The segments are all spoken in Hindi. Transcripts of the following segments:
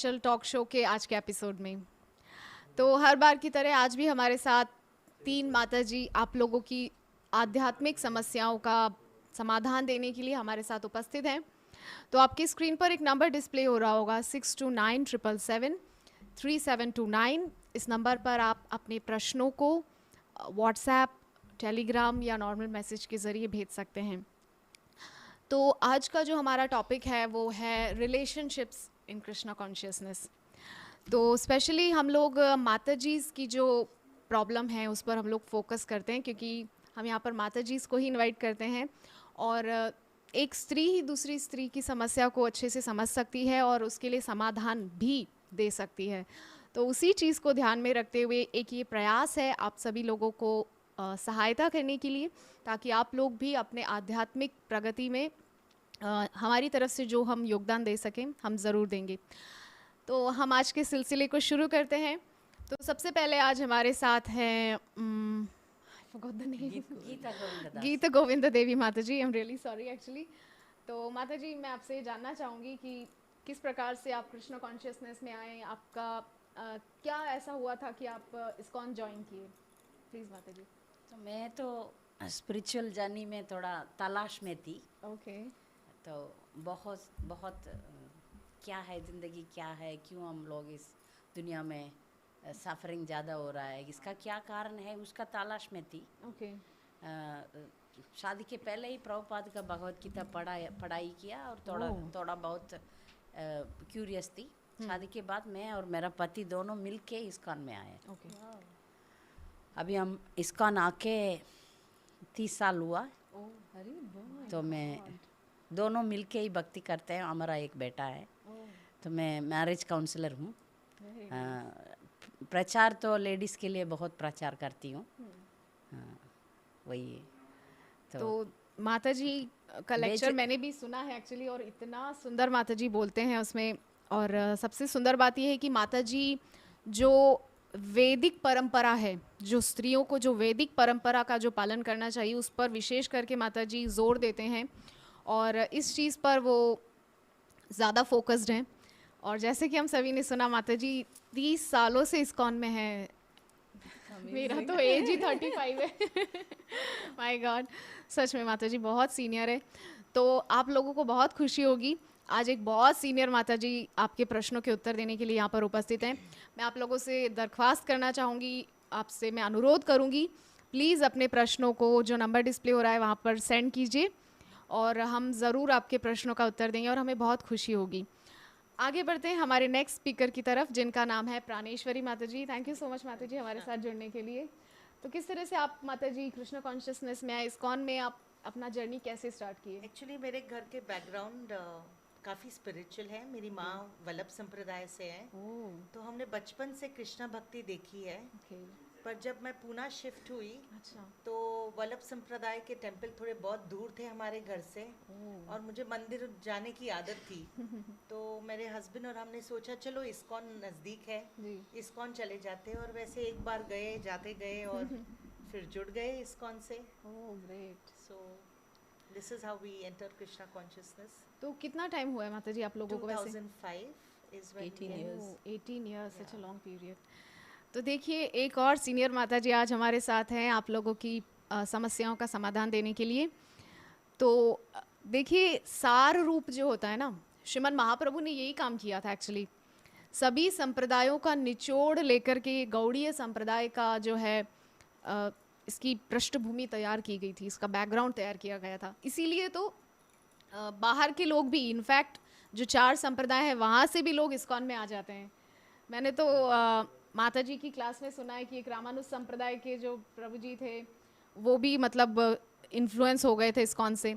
स्पेशल टॉक शो के आज के एपिसोड में। तो हर बार की तरह आज भी हमारे साथ तीन माताजी आप लोगों की आध्यात्मिक समस्याओं का समाधान देने के लिए हमारे साथ उपस्थित हैं। तो आपकी स्क्रीन पर एक नंबर डिस्प्ले हो रहा होगा 6297773729। इस नंबर पर आप अपने प्रश्नों को व्हाट्सएप, टेलीग्राम या नॉर्मल मैसेज के ज़रिए भेज सकते हैं। तो आज का जो हमारा टॉपिक है वो है रिलेशनशिप्स इन कृष्णा कॉन्शियसनेस। तो स्पेशली हम लोग माताजीज़ की जो प्रॉब्लम है उस पर हम लोग फोकस करते हैं, क्योंकि हम यहाँ पर माताजीज़ को ही इनवाइट करते हैं और एक स्त्री ही दूसरी स्त्री की समस्या को अच्छे से समझ सकती है और उसके लिए समाधान भी दे सकती है। तो उसी चीज़ को ध्यान में रखते हुए एक ये प्रयास है आप सभी लोगों को सहायता करने के लिए, ताकि आप लोग भी अपने आध्यात्मिक प्रगति में हमारी तरफ से जो हम योगदान दे सकें हम ज़रूर देंगे। तो हम आज के सिलसिले को शुरू करते हैं। तो सबसे पहले आज हमारे साथ हैं गीता गोविंद देवी माता जी। I am really sorry actually. तो माता जी, मैं आपसे जानना चाहूँगी कि किस प्रकार से आप कृष्णा कॉन्शियसनेस में आए, आपका क्या ऐसा हुआ था कि आप इस्कॉन ज्वाइन किए? प्लीज़ माता जी। तो मैं तो स्पिरिचुअल जर्नी में थोड़ा तलाश में थी। ओके। तो बहुत बहुत क्या है ज़िंदगी, क्या है, क्यों हम लोग इस दुनिया में सफरिंग ज़्यादा हो रहा है, इसका क्या कारण है, उसका तलाश में थी। ओके। शादी के पहले ही प्रभुपाद का भगवत गीता पढ़ाई किया और थोड़ा बहुत क्यूरियस थी। शादी के बाद मैं और मेरा पति दोनों मिलके इस्कॉन में आए। ओके। अभी हम इस्कॉन आके 30 साल हुआ। तो मैं दोनों मिलके ही भक्ति करते हैं। हमारा एक बेटा है। तो मैं मैरिज काउंसलर हूँ। प्रचार तो लेडीज़ के लिए बहुत प्रचार करती हूँ। वही। तो माता जी का लेक्चर मैंने भी सुना है एक्चुअली, और इतना सुंदर माता जी बोलते हैं उसमें। और सबसे सुंदर बात यह है कि माता जी जो वैदिक परंपरा है, जो स्त्रियों को जो वैदिक परंपरा का जो पालन करना चाहिए उस पर विशेष करके माता जी जोर देते हैं और इस चीज़ पर वो ज़्यादा फोकस्ड हैं। और जैसे कि हम सभी ने सुना, माता जी 30 सालों से इस्कॉन में है। मेरा तो एज ही 35 है। माय गॉड, सच में माता जी बहुत सीनियर है। तो आप लोगों को बहुत खुशी होगी, आज एक बहुत सीनियर माता जी आपके प्रश्नों के उत्तर देने के लिए यहाँ पर उपस्थित हैं। मैं आप लोगों से दरख्वास्त करना चाहूँगी, आपसे मैं अनुरोध करूँगी, प्लीज़ अपने प्रश्नों को जो नंबर डिस्प्ले हो रहा है वहाँ पर सेंड कीजिए और हम ज़रूर आपके प्रश्नों का उत्तर देंगे और हमें बहुत खुशी होगी। आगे बढ़ते हैं हमारे नेक्स्ट स्पीकर की तरफ, जिनका नाम है प्राणेश्वरी माता जी। थैंक यू सो मच माता जी हमारे साथ जुड़ने के लिए। तो किस तरह से आप माता जी कृष्णा कॉन्शियसनेस में आए, इस्कॉन में आप अपना जर्नी कैसे स्टार्ट किए? एक्चुअली मेरे घर के बैकग्राउंड काफ़ी स्पिरिचुअल है। मेरी माँ वल्लभ संप्रदाय से है। तो हमने बचपन से कृष्णा भक्ति देखी है। पर जब मैं पूना शिफ्ट हुई तो वल्लभ संप्रदाय के टेंपल थोड़े बहुत दूर थे हमारे घर से और मुझे मंदिर जाने की आदत थी। तो मेरे हस्बैंड और हमने सोचा चलो इस्कॉन नज़दीक है, इस्कॉन चले जाते। और वैसे एक बार गए, जाते गए और फिर जुड़ गए इस्कॉन से। Great. So this is how we enter Krishna consciousness. तो कितना टाइम हुआ है माता जी आप लोगों को? वैसे 2005 is when 18 years. 18 years, such a long period. तो देखिए, एक और सीनियर माता जी आज हमारे साथ हैं आप लोगों की समस्याओं का समाधान देने के लिए। तो देखिए, सार रूप जो होता है ना, श्रीमन महाप्रभु ने यही काम किया था एक्चुअली। सभी संप्रदायों का निचोड़ लेकर के गौड़ीय संप्रदाय का जो है इसकी पृष्ठभूमि तैयार की गई थी, इसका बैकग्राउंड तैयार किया गया था। इसीलिए तो बाहर के लोग भी, इनफैक्ट जो 4 संप्रदाय हैं वहाँ से भी लोग इस्कॉन में आ जाते हैं। मैंने तो माता जी की क्लास में सुना है कि एक रामानुज संप्रदाय के जो प्रभु जी थे वो भी मतलब इन्फ्लुएंस हो गए थे इस्कॉन से।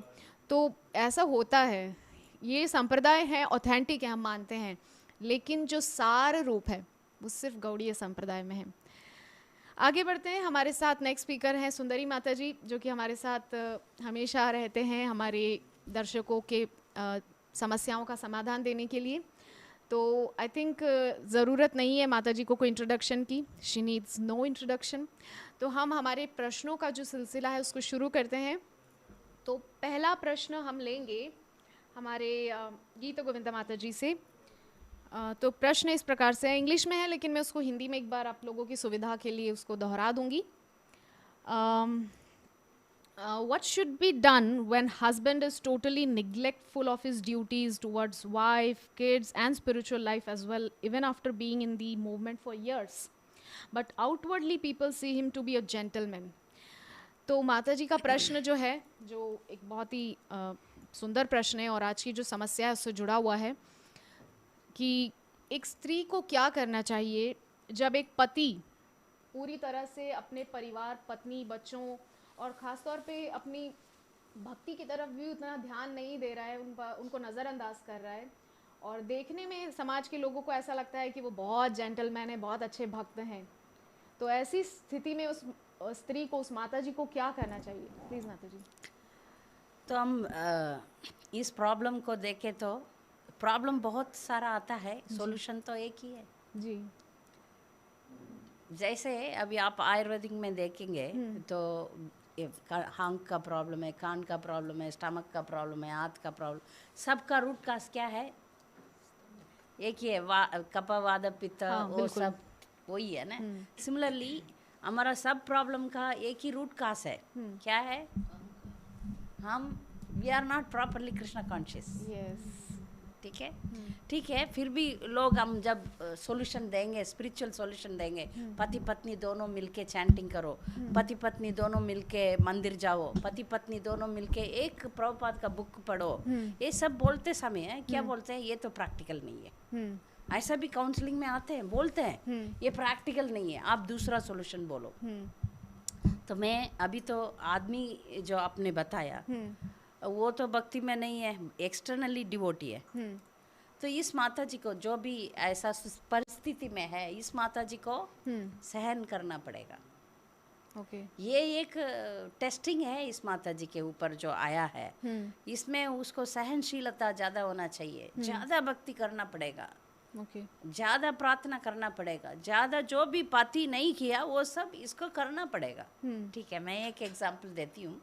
तो ऐसा होता है, ये संप्रदाय है, ऑथेंटिक है, हम मानते हैं, लेकिन जो सार रूप है वो सिर्फ गौड़ीय संप्रदाय में है। आगे बढ़ते हैं, हमारे साथ नेक्स्ट स्पीकर हैं सुंदरी माता जी, जो कि हमारे साथ हमेशा रहते हैं हमारे दर्शकों के समस्याओं का समाधान देने के लिए। तो आई थिंक ज़रूरत नहीं है माता जी को कोई इंट्रोडक्शन की, शी नीड्स नो इंट्रोडक्शन। तो हम हमारे प्रश्नों का जो सिलसिला है उसको शुरू करते हैं। तो पहला प्रश्न हम लेंगे हमारे गीता गोविंदा माता जी से। तो प्रश्न इस प्रकार से है, इंग्लिश में है लेकिन मैं उसको हिंदी में एक बार आप लोगों की सुविधा के लिए उसको दोहरा दूंगी. What should be done when husband is totally neglectful of his duties towards wife, kids and spiritual life as well, even after being in the movement for years, but outwardly people see him to be a gentleman. तो माता जी का प्रश्न जो है, जो एक बहुत ही सुंदर प्रश्न है और आज की जो समस्या है उससे जुड़ा हुआ है कि एक स्त्री को क्या करना चाहिए जब एक पति पूरी तरह से अपने परिवार, पत्नी, बच्चों और ख़ास तौर पे अपनी भक्ति की तरफ भी उतना ध्यान नहीं दे रहा है, उनको नज़रअंदाज कर रहा है और देखने में समाज के लोगों को ऐसा लगता है कि वो बहुत जेंटलमैन है, बहुत अच्छे भक्त हैं. तो ऐसी स्थिति में उस स्त्री को, उस माता जी को क्या करना चाहिए? प्लीज़ माता जी. तो हम इस प्रॉब्लम को देखें तो प्रॉब्लम बहुत सारा आता है, सॉल्यूशन तो एक ही है जी. जैसे अभी आप आयुर्वेदिक में देखेंगे तो आँख का प्रॉब्लम है, कान का प्रॉब्लम है, स्टमक का प्रॉब्लम है, हाथ का प्रॉब्लम, सबका रूट काज क्या है? एक ही है, कफ, वात, पित्त, वो सब वही है ना. सिमिलरली हमारा सब प्रॉब्लम का एक ही रूट काज है. क्या है? हम we are not properly Krishna conscious. ठीक है, ठीक है. फिर भी लोग हम जब सॉल्यूशन देंगे, स्पिरिचुअल सॉल्यूशन देंगे, पति पत्नी दोनों मिलके चैंटिंग करो, पति पत्नी दोनों मिलके मंदिर जाओ, पति पत्नी दोनों मिलके एक प्रभुपाद का बुक पढ़ो, ये सब बोलते समय क्या बोलते हैं? ये तो प्रैक्टिकल नहीं है. ऐसा भी काउंसलिंग में आते हैं, बोलते हैं ये प्रैक्टिकल नहीं है, आप दूसरा सॉल्यूशन बोलो. तो मैं अभी तो आदमी जो आपने बताया वो तो भक्ति में नहीं है, एक्सटर्नली डिवोटी है. तो इस माता जी को जो भी ऐसा परिस्थिति में है, इस माता जी को सहन करना पड़ेगा. ये एक टेस्टिंग है इस माता जी के ऊपर जो आया है. इसमें उसको सहनशीलता ज़्यादा होना चाहिए, ज़्यादा भक्ति करना पड़ेगा, ज़्यादा प्रार्थना करना पड़ेगा, ज़्यादा जो भी पति नहीं किया वो सब इसको करना पड़ेगा. ठीक है, मैं एक एग्जाम्पल देती हूँ.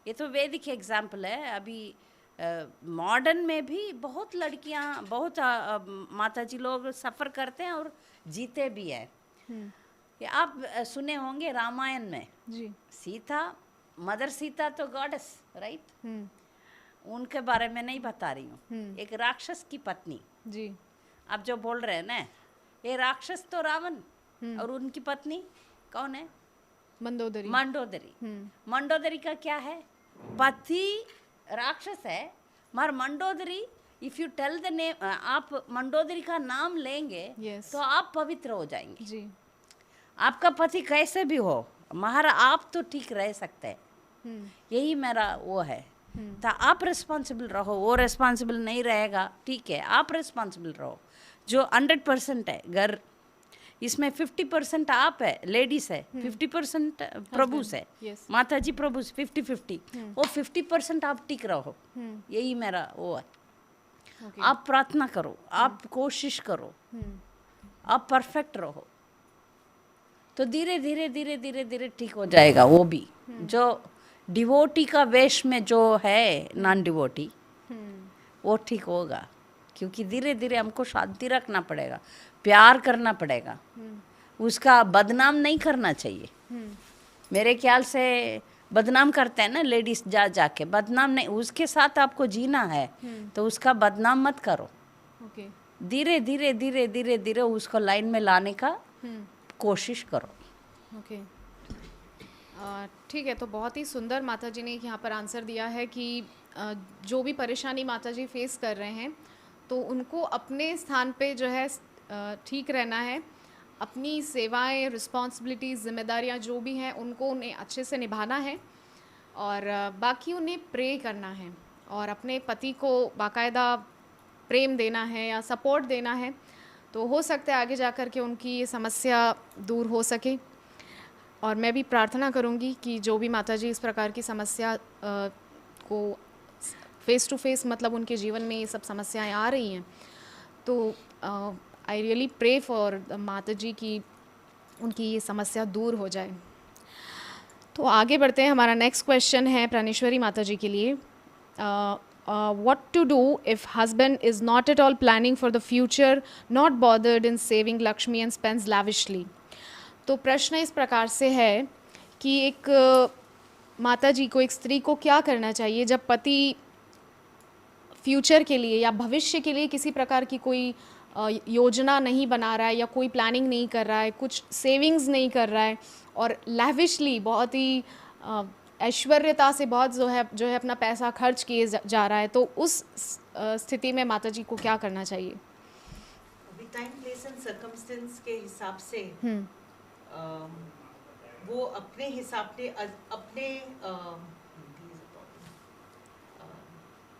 ये तो वैदिक एग्जाम्पल है. अभी मॉडर्न में भी बहुत लड़कियां, बहुत माताजी लोग सफ़र करते हैं और जीते भी हैं. आप सुने होंगे रामायण में जी, सीता, मदर सीता तो गॉडेस, राइट? उनके बारे में नहीं बता रही हूँ. एक राक्षस की पत्नी जी, आप जो बोल रहे हैं ना, ये राक्षस तो रावण और उनकी पत्नी कौन है? मंडोदरी. मंडोदरी का क्या है? पति राक्षस है, मगर Mandodari, if you tell the name, आप मंडोदरी का नाम लेंगे तो आप पवित्र हो जाएंगे जी. आपका पति कैसे भी हो, मगर आप तो ठीक रह सकते हैं. यही मेरा वो है. तो आप रिस्पॉन्सिबल रहो, वो रिस्पॉन्सिबल नहीं रहेगा, ठीक है, आप रिस्पॉन्सिबल रहो. जो 100% है घर, इसमें 50% आप है, लेडीज है, 50% प्रभु से, माता जी प्रभु 50-50, वो 50% आप टिक रहो. यही मेरा वो है. आप प्रार्थना करो, आप कोशिश करो, आप परफेक्ट रहो, तो धीरे धीरे धीरे धीरे धीरे ठीक हो जाएगा. वो भी जो डिवोटी का वेश में जो है नॉन डिवोटी, वो ठीक होगा, क्योंकि धीरे धीरे हमको शांति रखना पड़ेगा, प्यार करना पड़ेगा, उसका बदनाम नहीं करना चाहिए. मेरे ख्याल से बदनाम करते हैं ना लेडीज, जाके बदनाम नहीं, उसके साथ आपको जीना है तो उसका बदनाम मत करो. धीरे धीरे धीरे धीरे धीरे उसको लाइन में लाने का कोशिश करो. ठीक है, तो बहुत ही सुंदर माता जी ने यहाँ पर आंसर दिया है कि जो भी परेशानी माता जी फेस कर रहे हैं तो उनको अपने स्थान पे जो है ठीक रहना है, अपनी सेवाएं, रिस्पॉन्सिबिलिटीज़, जिम्मेदारियां जो भी हैं उनको उन्हें अच्छे से निभाना है और बाकी उन्हें प्रे करना है और अपने पति को बाकायदा प्रेम देना है या सपोर्ट देना है. तो हो सकता है आगे जा कर के उनकी ये समस्या दूर हो सके. और मैं भी प्रार्थना करूंगी कि जो भी माताजी इस प्रकार की समस्या को फेस टू फेस, मतलब उनके जीवन में ये सब समस्याएं आ रही हैं, तो आई रियली प्रे फॉर माताजी की उनकी ये समस्या दूर हो जाए. तो आगे बढ़ते हैं. हमारा नेक्स्ट क्वेश्चन है प्राणेश्वरी माताजी के लिए. what to do if husband is not at all planning for the future, not bothered in saving Lakshmi and spends lavishly. तो प्रश्न इस प्रकार से है कि एक माता जी को, एक स्त्री को क्या करना चाहिए जब पति फ्यूचर के लिए या भविष्य के लिए किसी प्रकार की कोई योजना नहीं बना रहा है या कोई प्लानिंग नहीं कर रहा है, कुछ सेविंग्स नहीं कर रहा है और लैविशली बहुत ही ऐश्वर्यता से बहुत जो है अपना पैसा खर्च किए जा रहा है, तो उस स्थिति में माता जी को क्या करना चाहिए? अभी टाइम प्लेस एंड सर्कमस्टेंस के हिसाब से वो अपने हिसाब से अपने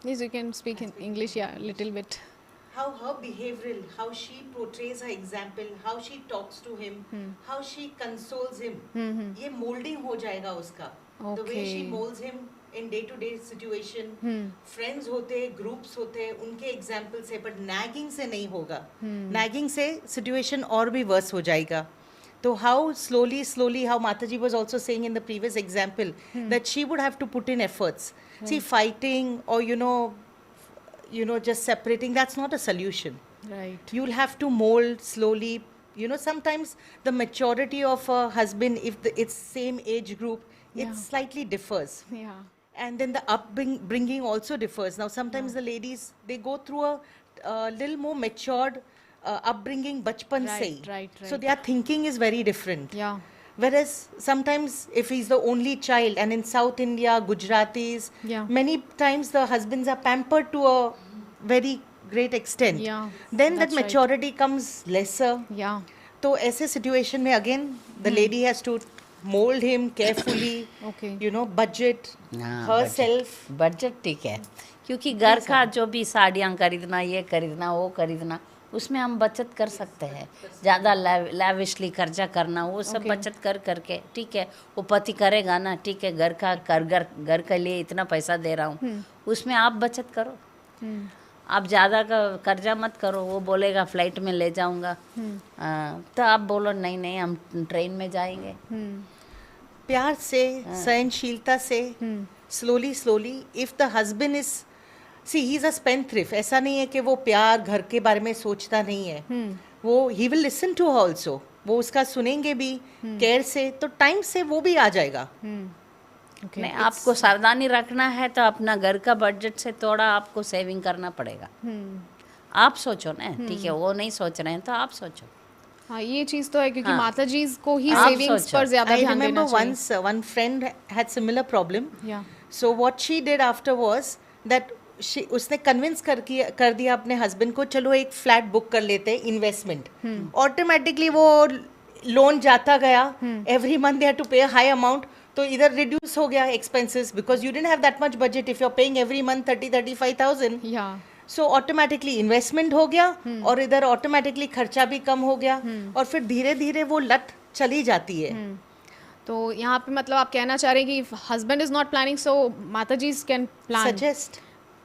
Yes, you can speak in English, yeah, little bit. how her behavioral, how she portrays her example, how she talks to him, how she consoles him, ये molding हो जाएगा उसका. The way she molds him in day to day situation, friends होते, groups होते, उनके example से, but nagging से नहीं होगा. Nagging से situation और भी worse हो जाएगा. So how slowly how Mataji was also saying in the previous example that she would have to put in efforts. See, fighting or just separating, that's not a solution. Right. You'll have to mold slowly. Sometimes the maturity of a husband, if it's same age group, it slightly differs. Yeah. And then the upbringing also differs. Now, sometimes the ladies, they go through a little more matured upbringing bachpan se. Right. So their thinking is very different. Yeah. Whereas sometimes if he's the only child, and in South India, Gujaratis, many times the husbands are pampered to a very great extent. Yeah, then that maturity comes lesser. Yeah. So ऐसे situation में again the lady has to mold him carefully. Okay. Budget herself. Budget ठीक है, क्योंकि घर का जो भी साड़ियाँ खरीदना, ये खरीदना, वो खरीदना, उसमें हम बचत कर सकते हैं. ज़्यादा लैविशली खर्चा करना, वो सब बचत कर करके, ठीक है, वो पति करेगा ना, ठीक है, घर के लिए इतना पैसा दे रहा हूँ, उसमें आप बचत करो. आप ज़्यादा का कर्जा मत करो. वो बोलेगा फ्लाइट में ले जाऊंगा, तो आप बोलो नहीं हम ट्रेन में जाएंगे. प्यार से, सहनशीलता से, slowly if the husband is he is a spendthrift. ऐसा नहीं है कि वो प्यार घर के बारे में सोचता नहीं है. वो he will listen to her also. वो उसका सुनेंगे भी केयर से, तो टाइम से वो भी आ जाएगा. नहीं, आपको सावधानी रखना है तो अपना घर का बजट से थोड़ा आपको सेविंग करना पड़ेगा. आप सोचो ना, ठीक है, वो नहीं सोच रहे हैं तो आप सोचो. हाँ, ये चीज तो है, क्योंकि माता जी को ही सेविंग्स पर ज्यादा ध्यान देना चाहिए. I remember once one friend had similar problem. So what she did after was that उसने कन्विंस कर दिया अपने हस्बैंड को, चलो एक फ्लैट बुक कर लेते हैं, इन्वेस्टमेंट. ऑटोमेटिकली वो लोन जाता गया. Every month they had to pay a high amount. तो इधर रिड्यूस हो गया expenses, because you didn't have that much budget. If you are paying every month 30,000-35,000, so automatically investment हो गया और इधर ऑटोमेटिकली खर्चा भी कम हो गया. और फिर धीरे धीरे वो लत चली जाती है. तो यहाँ पे मतलब आप कहना चाह रहे हैं कि हस्बैंड इज नॉट प्लानिंग, सो माता जी कैन प्लान, सजेस्ट,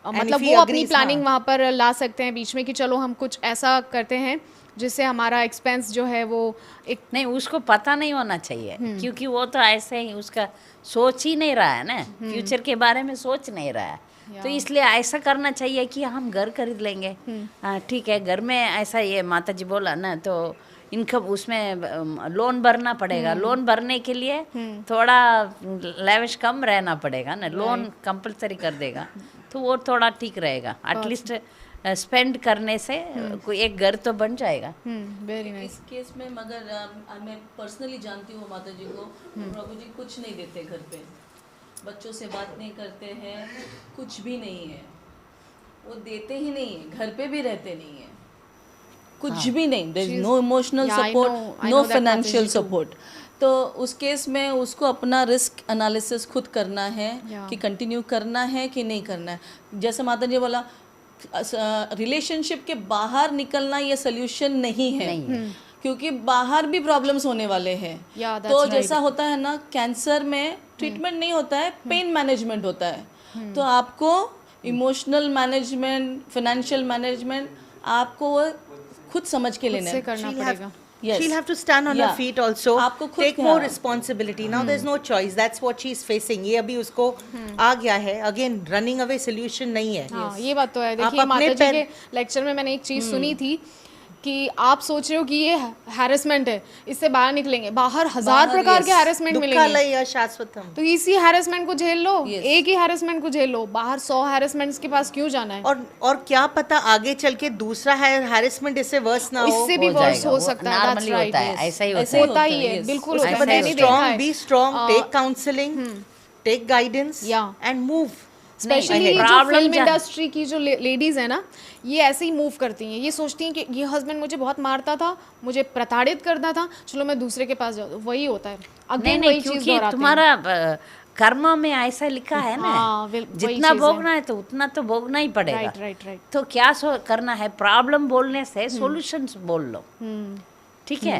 मतलब वो अपनी प्लानिंग वहाँ पर ला सकते हैं बीच में कि चलो हम कुछ ऐसा करते हैं जिससे हमारा एक्सपेंस जो है वो एक. नहीं, उसको पता नहीं होना चाहिए, क्योंकि वो तो ऐसे ही उसका सोच ही नहीं रहा है ना, फ्यूचर के बारे में सोच नहीं रहा है. तो इसलिए ऐसा करना चाहिए कि हम घर खरीद लेंगे. ठीक है, घर में ऐसा, ये माता जी बोला ना, तो इनकम उसमें लोन भरना पड़ेगा. लोन भरने के लिए थोड़ा लेविश कम रहना पड़ेगा ना. लोन कंपलसरी कर देगा तो वो थोड़ा ठीक रहेगा. एटलीस्ट स्पेंड करने से कोई एक घर तो बन जाएगा. Very nice. इस केस में मगर मैं पर्सनली जानती हूँ माता जी को, प्रभु जी कुछ नहीं देते घर पे, बच्चों से बात नहीं करते हैं, कुछ भी नहीं है, वो देते ही नहीं है, घर पे भी रहते नहीं है, कुछ भी नहीं. There is no emotional support, no financial support. तो उस केस में उसको अपना रिस्क एनालिसिस खुद करना है कि कंटिन्यू करना है कि नहीं करना है. जैसे माता जी बोला, रिलेशनशिप के बाहर निकलना ये सोल्यूशन नहीं है, क्योंकि बाहर भी प्रॉब्लम्स होने वाले हैं. तो जैसा होता है ना, कैंसर में ट्रीटमेंट नहीं होता है, पेन मैनेजमेंट होता है. तो आपको इमोशनल मैनेजमेंट, फाइनेंशियल मैनेजमेंट आपको खुद समझ के लेना है. Yes. she'll have to stand on her Yeah. feet also, आपको खुद take more responsibility. Now there's no choice, that's what she's facing. ये अभी उसको आ गया है, again running away solution नहीं है. हाँ ये बात तो है। आप देखिए अपने माता जी पैर- के लेक्चर में मैंने एक चीज़ सुनी थी कि आप सोच रहे हो कि ये हैरेसमेंट है, इससे बाहर निकलेंगे, बाहर हजार बाहर, प्रकार के yes. हैरेसमेंट मिलेंगे, दुःखालय शाश्वतम. तो इसी हैरेसमेंट को झेल लो, Yes. एक ही हैरेसमेंट को झेल लो, बाहर 100 हैरेसमेंट्स के पास क्यों जाना है? और क्या पता आगे चल के दूसरा हैरेसमेंट इससे वर्स ना हो. इससे भी वर्स हो सकता है, that's नॉर्मली right, होता है, yes. ऐसा ही ऐसे होता होता है। ही है, yes. बिल्कुल उसके होता है, बाद मैंने स्ट्रॉन्ग, देखा है। Be strong, take counselling, take guidance Yeah. And move. Specially जो problem फिल्म क्या- इंडस्ट्री की जो लेडीज है ना, ये ऐसे ही मूव करती हैं, ये सोचती हैं कि ये हस्बैंड मुझे बहुत मारता था, मुझे प्रताड़ित करता था, चलो मैं दूसरे के पास जाऊँ, वही होता है, नहीं अगेन नहीं, वही चीज क्योंकि दोहराते हैं। तुम्हारा कर्म में ऐसा लिखा है ना, हाँ, वही जितना चीज़ है। भोगना है तो उतना तो भोगना ही पड़ेगा। Right right right. तो क्या करना है, प्रॉब्लम बोलने से सॉल्यूशंस बोल लो, ठीक है?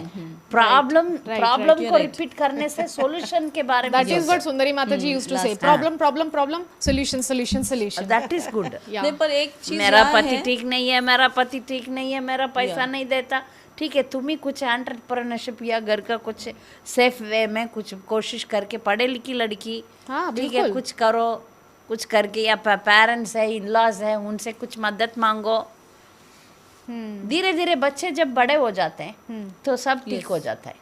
प्रॉब्लम को रिपीट करने से सॉल्यूशन के बारे में दैट इज व्हाट सुंदरी माता जी यूज्ड टू से, problem problem problem, solution solution solution. That is good. नहीं, पर एक चीज मेरा यहाँ पति है, ठीक नहीं है, मेरा पति ठीक नहीं है, मेरा पैसा नहीं देता, ठीक है, तुम ही कुछ एंटरप्रेन्योरशिप या घर का कुछ सेफ वे में कुछ कोशिश करके, पढ़े लिखी लड़की, हाँ, ठीक है, बिल्कुल। कुछ करो, कुछ करके, या पेरेंट्स है, इन लॉज है, उनसे कुछ मदद मांगो। धीरे धीरे बच्चे जब बड़े हो जाते हैं तो सब ठीक हो जाता है,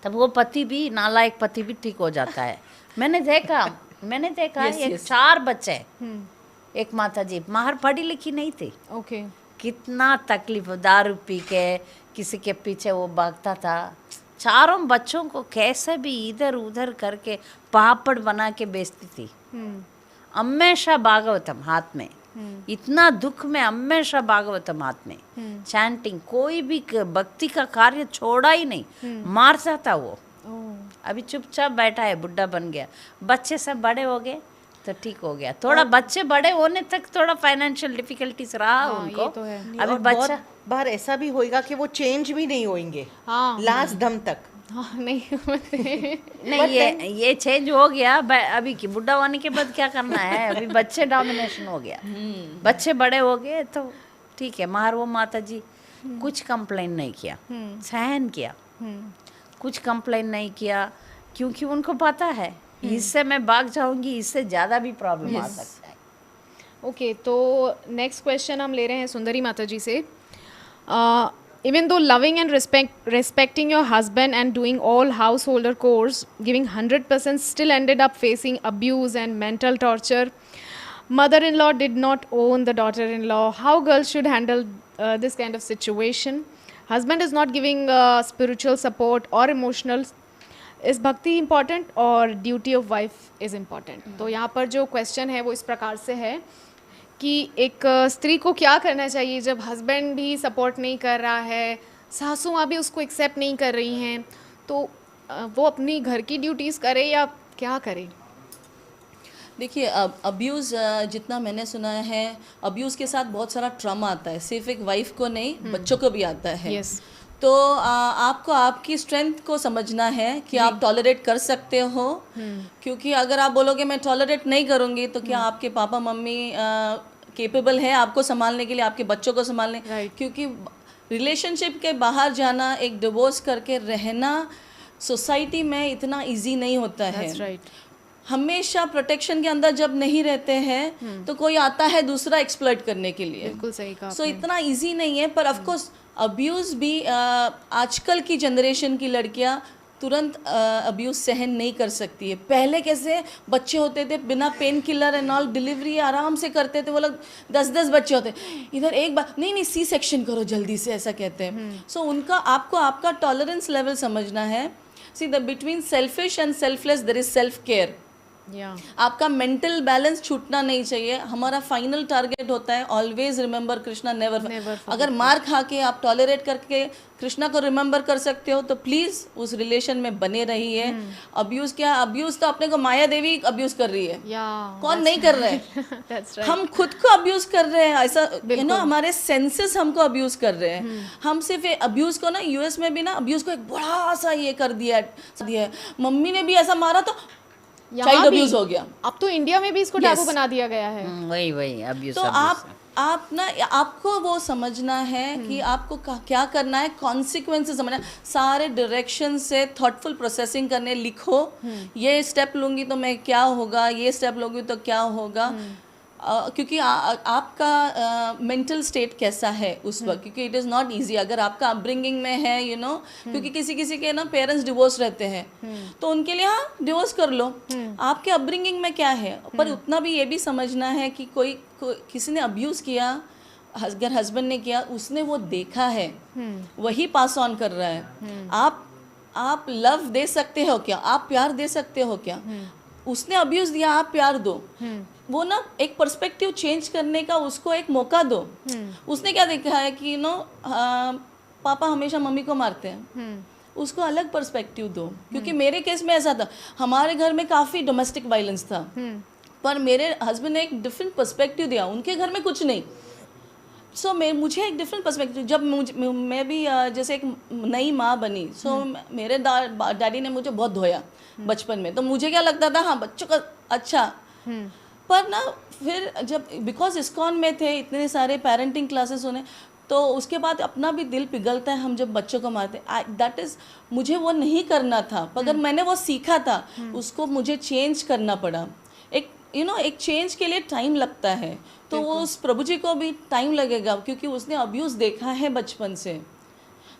तब वो पति भी, नालायक पति भी ठीक हो जाता है। मैंने देखा Yes, एक yes. 4 बच्चे, एक माता जी माहर पढ़ी लिखी नहीं थी, ओके कितना तकलीफ, दारू पी के किसी के पीछे वो भागता था, चारों बच्चों को कैसे भी इधर उधर करके पापड़ बना के बेचती थी, हमेशा भागवतम हाथ में, इतना दुख में हमेशा भागवतम हाथ में, चैंटिंग, कोई भी भक्ति का कार्य छोड़ा ही नहीं, मारता था वो। अभी चुपचाप बैठा है, बुढ़ा बन गया, बच्चे सब बड़े हो गए तो ठीक हो गया। थोड़ा बच्चे बड़े होने तक थोड़ा फाइनेंशियल डिफिकल्टीज रहा उनको, ये तो है। अभी और बच्चा बहुत बार ऐसा भी होएगा कि वो चेंज भी नहीं होंगे हाँ लास्ट दम तक. हाँ नहीं होते। नहीं, ये चेंज हो गया अभी की बुढ़ा होने के बाद क्या करना है, अभी बच्चे डोमिनेशन हो गया, बच्चे बड़े हो गए तो ठीक है। मार वो माता जी कुछ कंप्लेन नहीं किया, सहन किया, कुछ कंप्लेन नहीं किया, क्योंकि उनको पता है इससे मैं भाग जाऊंगी, इससे ज़्यादा भी प्रॉब्लम आ सकता है। ओके तो नेक्स्ट क्वेश्चन हम ले रहे हैं सुंदरी माता जी से। Even though loving and respecting your husband and doing all householder chores, giving 100%, still ended up facing abuse and mental torture. Mother-in-law did not own the daughter-in-law. How girls should handle this kind of situation? Husband is not giving spiritual support or emotional. Is bhakti important or duty of wife is important? तो यहाँ पर जो क्वेश्चन है वो इस प्रकार से है कि एक स्त्री को क्या करना चाहिए जब हस्बैंड भी सपोर्ट नहीं कर रहा है, सासू माँ भी उसको एक्सेप्ट नहीं कर रही हैं, तो वो अपनी घर की ड्यूटीज़ करे या क्या करे? देखिए अब्यूज़ जितना मैंने सुना है, अब्यूज़ के साथ बहुत सारा ट्रॉमा आता है, सिर्फ एक वाइफ को नहीं बच्चों को भी आता है। Yes. तो आपको आपकी स्ट्रेंथ को समझना है कि आप टॉलरेट कर सकते हो, क्योंकि अगर आप बोलोगे मैं टॉलरेट नहीं करूँगी तो क्या आपके पापा मम्मी केपेबल है आपको संभालने के लिए, आपके बच्चों को संभालने? Right. क्योंकि रिलेशनशिप के बाहर जाना, एक डिवोर्स करके रहना सोसाइटी में इतना इजी नहीं होता है। That's right. हमेशा प्रोटेक्शन के अंदर जब नहीं रहते हैं तो कोई आता है दूसरा एक्सप्लॉइट करने के लिए। बिल्कुल सही कहा सो इतना इजी नहीं है, पर ऑफ कोर्स अब्यूज़ भी आजकल की जनरेशन की लड़कियां तुरंत अब्यूज़ सहन नहीं कर सकती है। पहले कैसे बच्चे होते थे बिना pain killer and all, delivery आराम से करते थे, वो लोग 10-10 बच्चे होते, इधर एक बार नहीं सी सेक्शन करो जल्दी से, ऐसा कहते हैं। सो उनका आपको आपका टॉलरेंस लेवल समझना है। See the between selfish and selfless there is self care. या आपका मेंटल बैलेंस छूटना नहीं चाहिए। हमारा फाइनल टारगेट होता है ऑलवेज रिमेंबर कृष्णा, नेवर। अगर मार खा के आप टॉलरेट करके कृष्णा को रिमेंबर कर सकते हो तो प्लीज उस रिलेशन में बने रहिए। अब्यूज क्या, अब्यूज तो अपने को माया देवी अब्यूज कर रही है, या कौन नहीं कर रहे हैं? That's right. हम खुद को अब्यूज कर रहे हैं, ऐसा यू नो हमारे सेंसेस हमको अब्यूज कर रहे हैं। हम सिर्फ अब्यूज को ना, यूएस में भी ना अब्यूज को एक बड़ा सा ये कर दिया है, मम्मी ने भी ऐसा मारा तो चाइल्ड यहाँ भी अब्यूज हो गया। अब तो इंडिया में भी इसको टैबू बना दिया गया है। वही अब्यूज। तो आप आप ना, आपको वो समझना है कि आपको क्या करना है, कॉन्सिक्वेंसेस समझना, सारे डायरेक्शन से थॉटफुल प्रोसेसिंग करने, लिखो ये स्टेप लूँगी तो मैं क्या होगा, ये स्टेप लूँगी तो क्या होगा। क्योंकि आपका मेंटल स्टेट कैसा है उस वक्त, क्योंकि इट इज़ नॉट इजी। अगर आपका अपब्रिंगिंग में है क्योंकि किसी किसी के ना पेरेंट्स डिवोर्स रहते हैं, तो उनके लिए हाँ डिवोर्स कर लो। आपके अपब्रिंगिंग में क्या है, पर उतना भी ये भी समझना है कि कोई किसी ने अब्यूज़ किया, अगर हस्बैंड ने किया, उसने वो देखा है, वही पास ऑन कर रहा है। आप लव दे सकते हो क्या, आप प्यार दे सकते हो क्या? उसने अब्यूज़ दिया, आप प्यार दो। वो ना एक पर्सपेक्टिव चेंज करने का उसको एक मौका दो। उसने क्या देखा है कि पापा हमेशा मम्मी को मारते हैं, उसको अलग पर्सपेक्टिव दो। क्योंकि मेरे केस में ऐसा था, हमारे घर में काफ़ी डोमेस्टिक वायलेंस था, पर मेरे हस्बैंड ने एक डिफरेंट पर्सपेक्टिव दिया। उनके घर में कुछ नहीं, मुझे एक डिफरेंट पर्सपेक्टिव। जब मैं भी जैसे एक नई माँ बनी, मेरे डैडी ने मुझे बहुत धोया बचपन में। तो मुझे क्या लगता था, हाँ बच्चों का अच्छा, पर ना फिर जब बिकॉज इस्कॉन में थे, इतने सारे पेरेंटिंग क्लासेस होने, तो उसके बाद अपना भी दिल पिघलता है हम जब बच्चों को मारते। दैट इज़, मुझे वो नहीं करना था, मगर मैंने वो सीखा था, उसको मुझे चेंज करना पड़ा। एक एक चेंज के लिए टाइम लगता है, तो वो उस प्रभु जी को भी टाइम लगेगा, क्योंकि उसने अब्यूज़ देखा है बचपन से।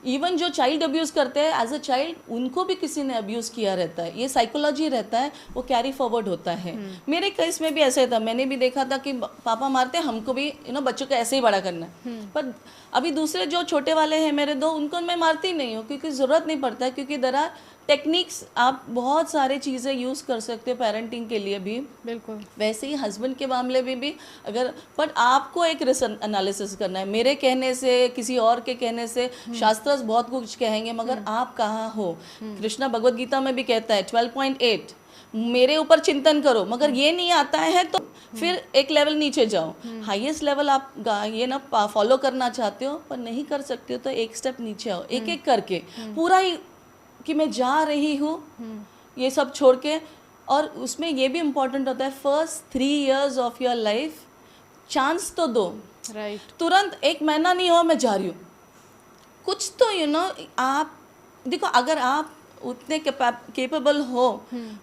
इवन जो चाइल्ड अब्यूज़ करते हैं एज अ चाइल्ड, उनको भी किसी ने अब्यूज़ किया रहता है। ये साइकोलॉजी रहता है, वो कैरी फॉरवर्ड होता है। मेरे केस में भी ऐसे था, मैंने भी देखा था कि पापा मारते हैं, हमको भी बच्चों को ऐसे ही बड़ा करना है। पर अभी दूसरे जो छोटे वाले हैं मेरे दो, उनको मैं मारती नहीं हूँ, क्योंकि ज़रूरत नहीं पड़ता है। क्योंकि देयर आर टेक्निक्स, आप बहुत सारे चीज़ें यूज़ कर सकते हो पेरेंटिंग के लिए भी। बिल्कुल वैसे ही हस्बैंड के मामले में भी अगर, पर आपको एक एनालिसिस करना है। मेरे कहने से, किसी और के कहने से, शास्त्र बहुत कुछ कहेंगे, मगर आप कहाँ हो। कृष्णा भगवद गीता में भी कहता है 12.8, मेरे ऊपर चिंतन करो। मगर ये नहीं आता है तो फिर एक लेवल नीचे जाओ। हाईएस्ट लेवल आप ये ना फॉलो करना चाहते हो, पर नहीं कर सकते हो, तो एक स्टेप नीचे आओ, एक एक करके। पूरा ही कि मैं जा रही हूँ ये सब छोड़ के। और उसमें ये भी इम्पोर्टेंट होता है, first 3 years of your life chance तो दो। राइट तुरंत 1 महीना नहीं हो मैं जा रही हूँ, कुछ तो आप देखो, अगर आप उतने केपेबल हो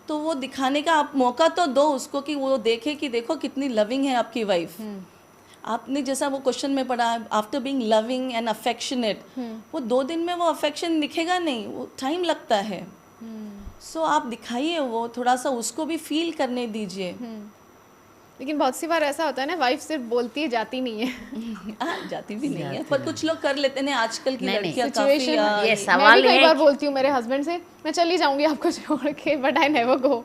तो वो दिखाने का आप मौका तो दो उसको, कि वो देखे कि देखो कितनी लविंग है आपकी वाइफ। आपने जैसा वो क्वेश्चन में पढ़ा, after being loving and affectionate, वो 2 दिन में वो अफेक्शन दिखेगा नहीं, वो टाइम लगता है। सो आप दिखाइए, वो थोड़ा सा उसको भी फील करने दीजिए। लेकिन बहुत सी बार ऐसा होता है ना, वाइफ सिर्फ बोलती है, जाती नहीं है। जाती भी नहीं है, पर कुछ लोग कर लेते हैं। आजकल की लड़कियां सिचुएशन, काफी ये मैं सवाल भी कई है बार बोलती हूँ मेरे हस्बैंड से, मैं चली जाऊंगी आपको छोड़ के, बट आई नेवर गो,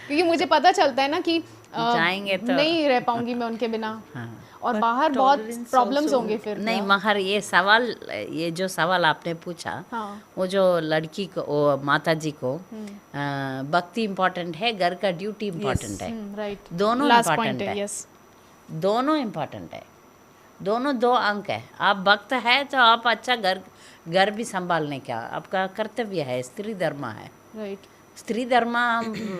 क्योंकि मुझे पता चलता है ना कि जाएंगे तो नहीं रह पाऊंगी मैं उनके बिना। हाँ। और बाहर बहुत प्रॉब्लम्स होंगे फिर। नहीं, मगर ये सवाल, ये जो सवाल आपने पूछा, हाँ। वो जो लड़की को, वो माता जी को भक्ति इम्पोर्टेंट है, घर का ड्यूटी इम्पोर्टेंट है, राइट, दोनों इम्पोर्टेंट है। यस, दोनों इम्पोर्टेंट है, दोनों 2 अंक है। आप भक्त है तो आप अच्छा घर भी संभालने का आपका कर्तव्य है, स्त्री धर्म है। राइट, स्त्री धर्म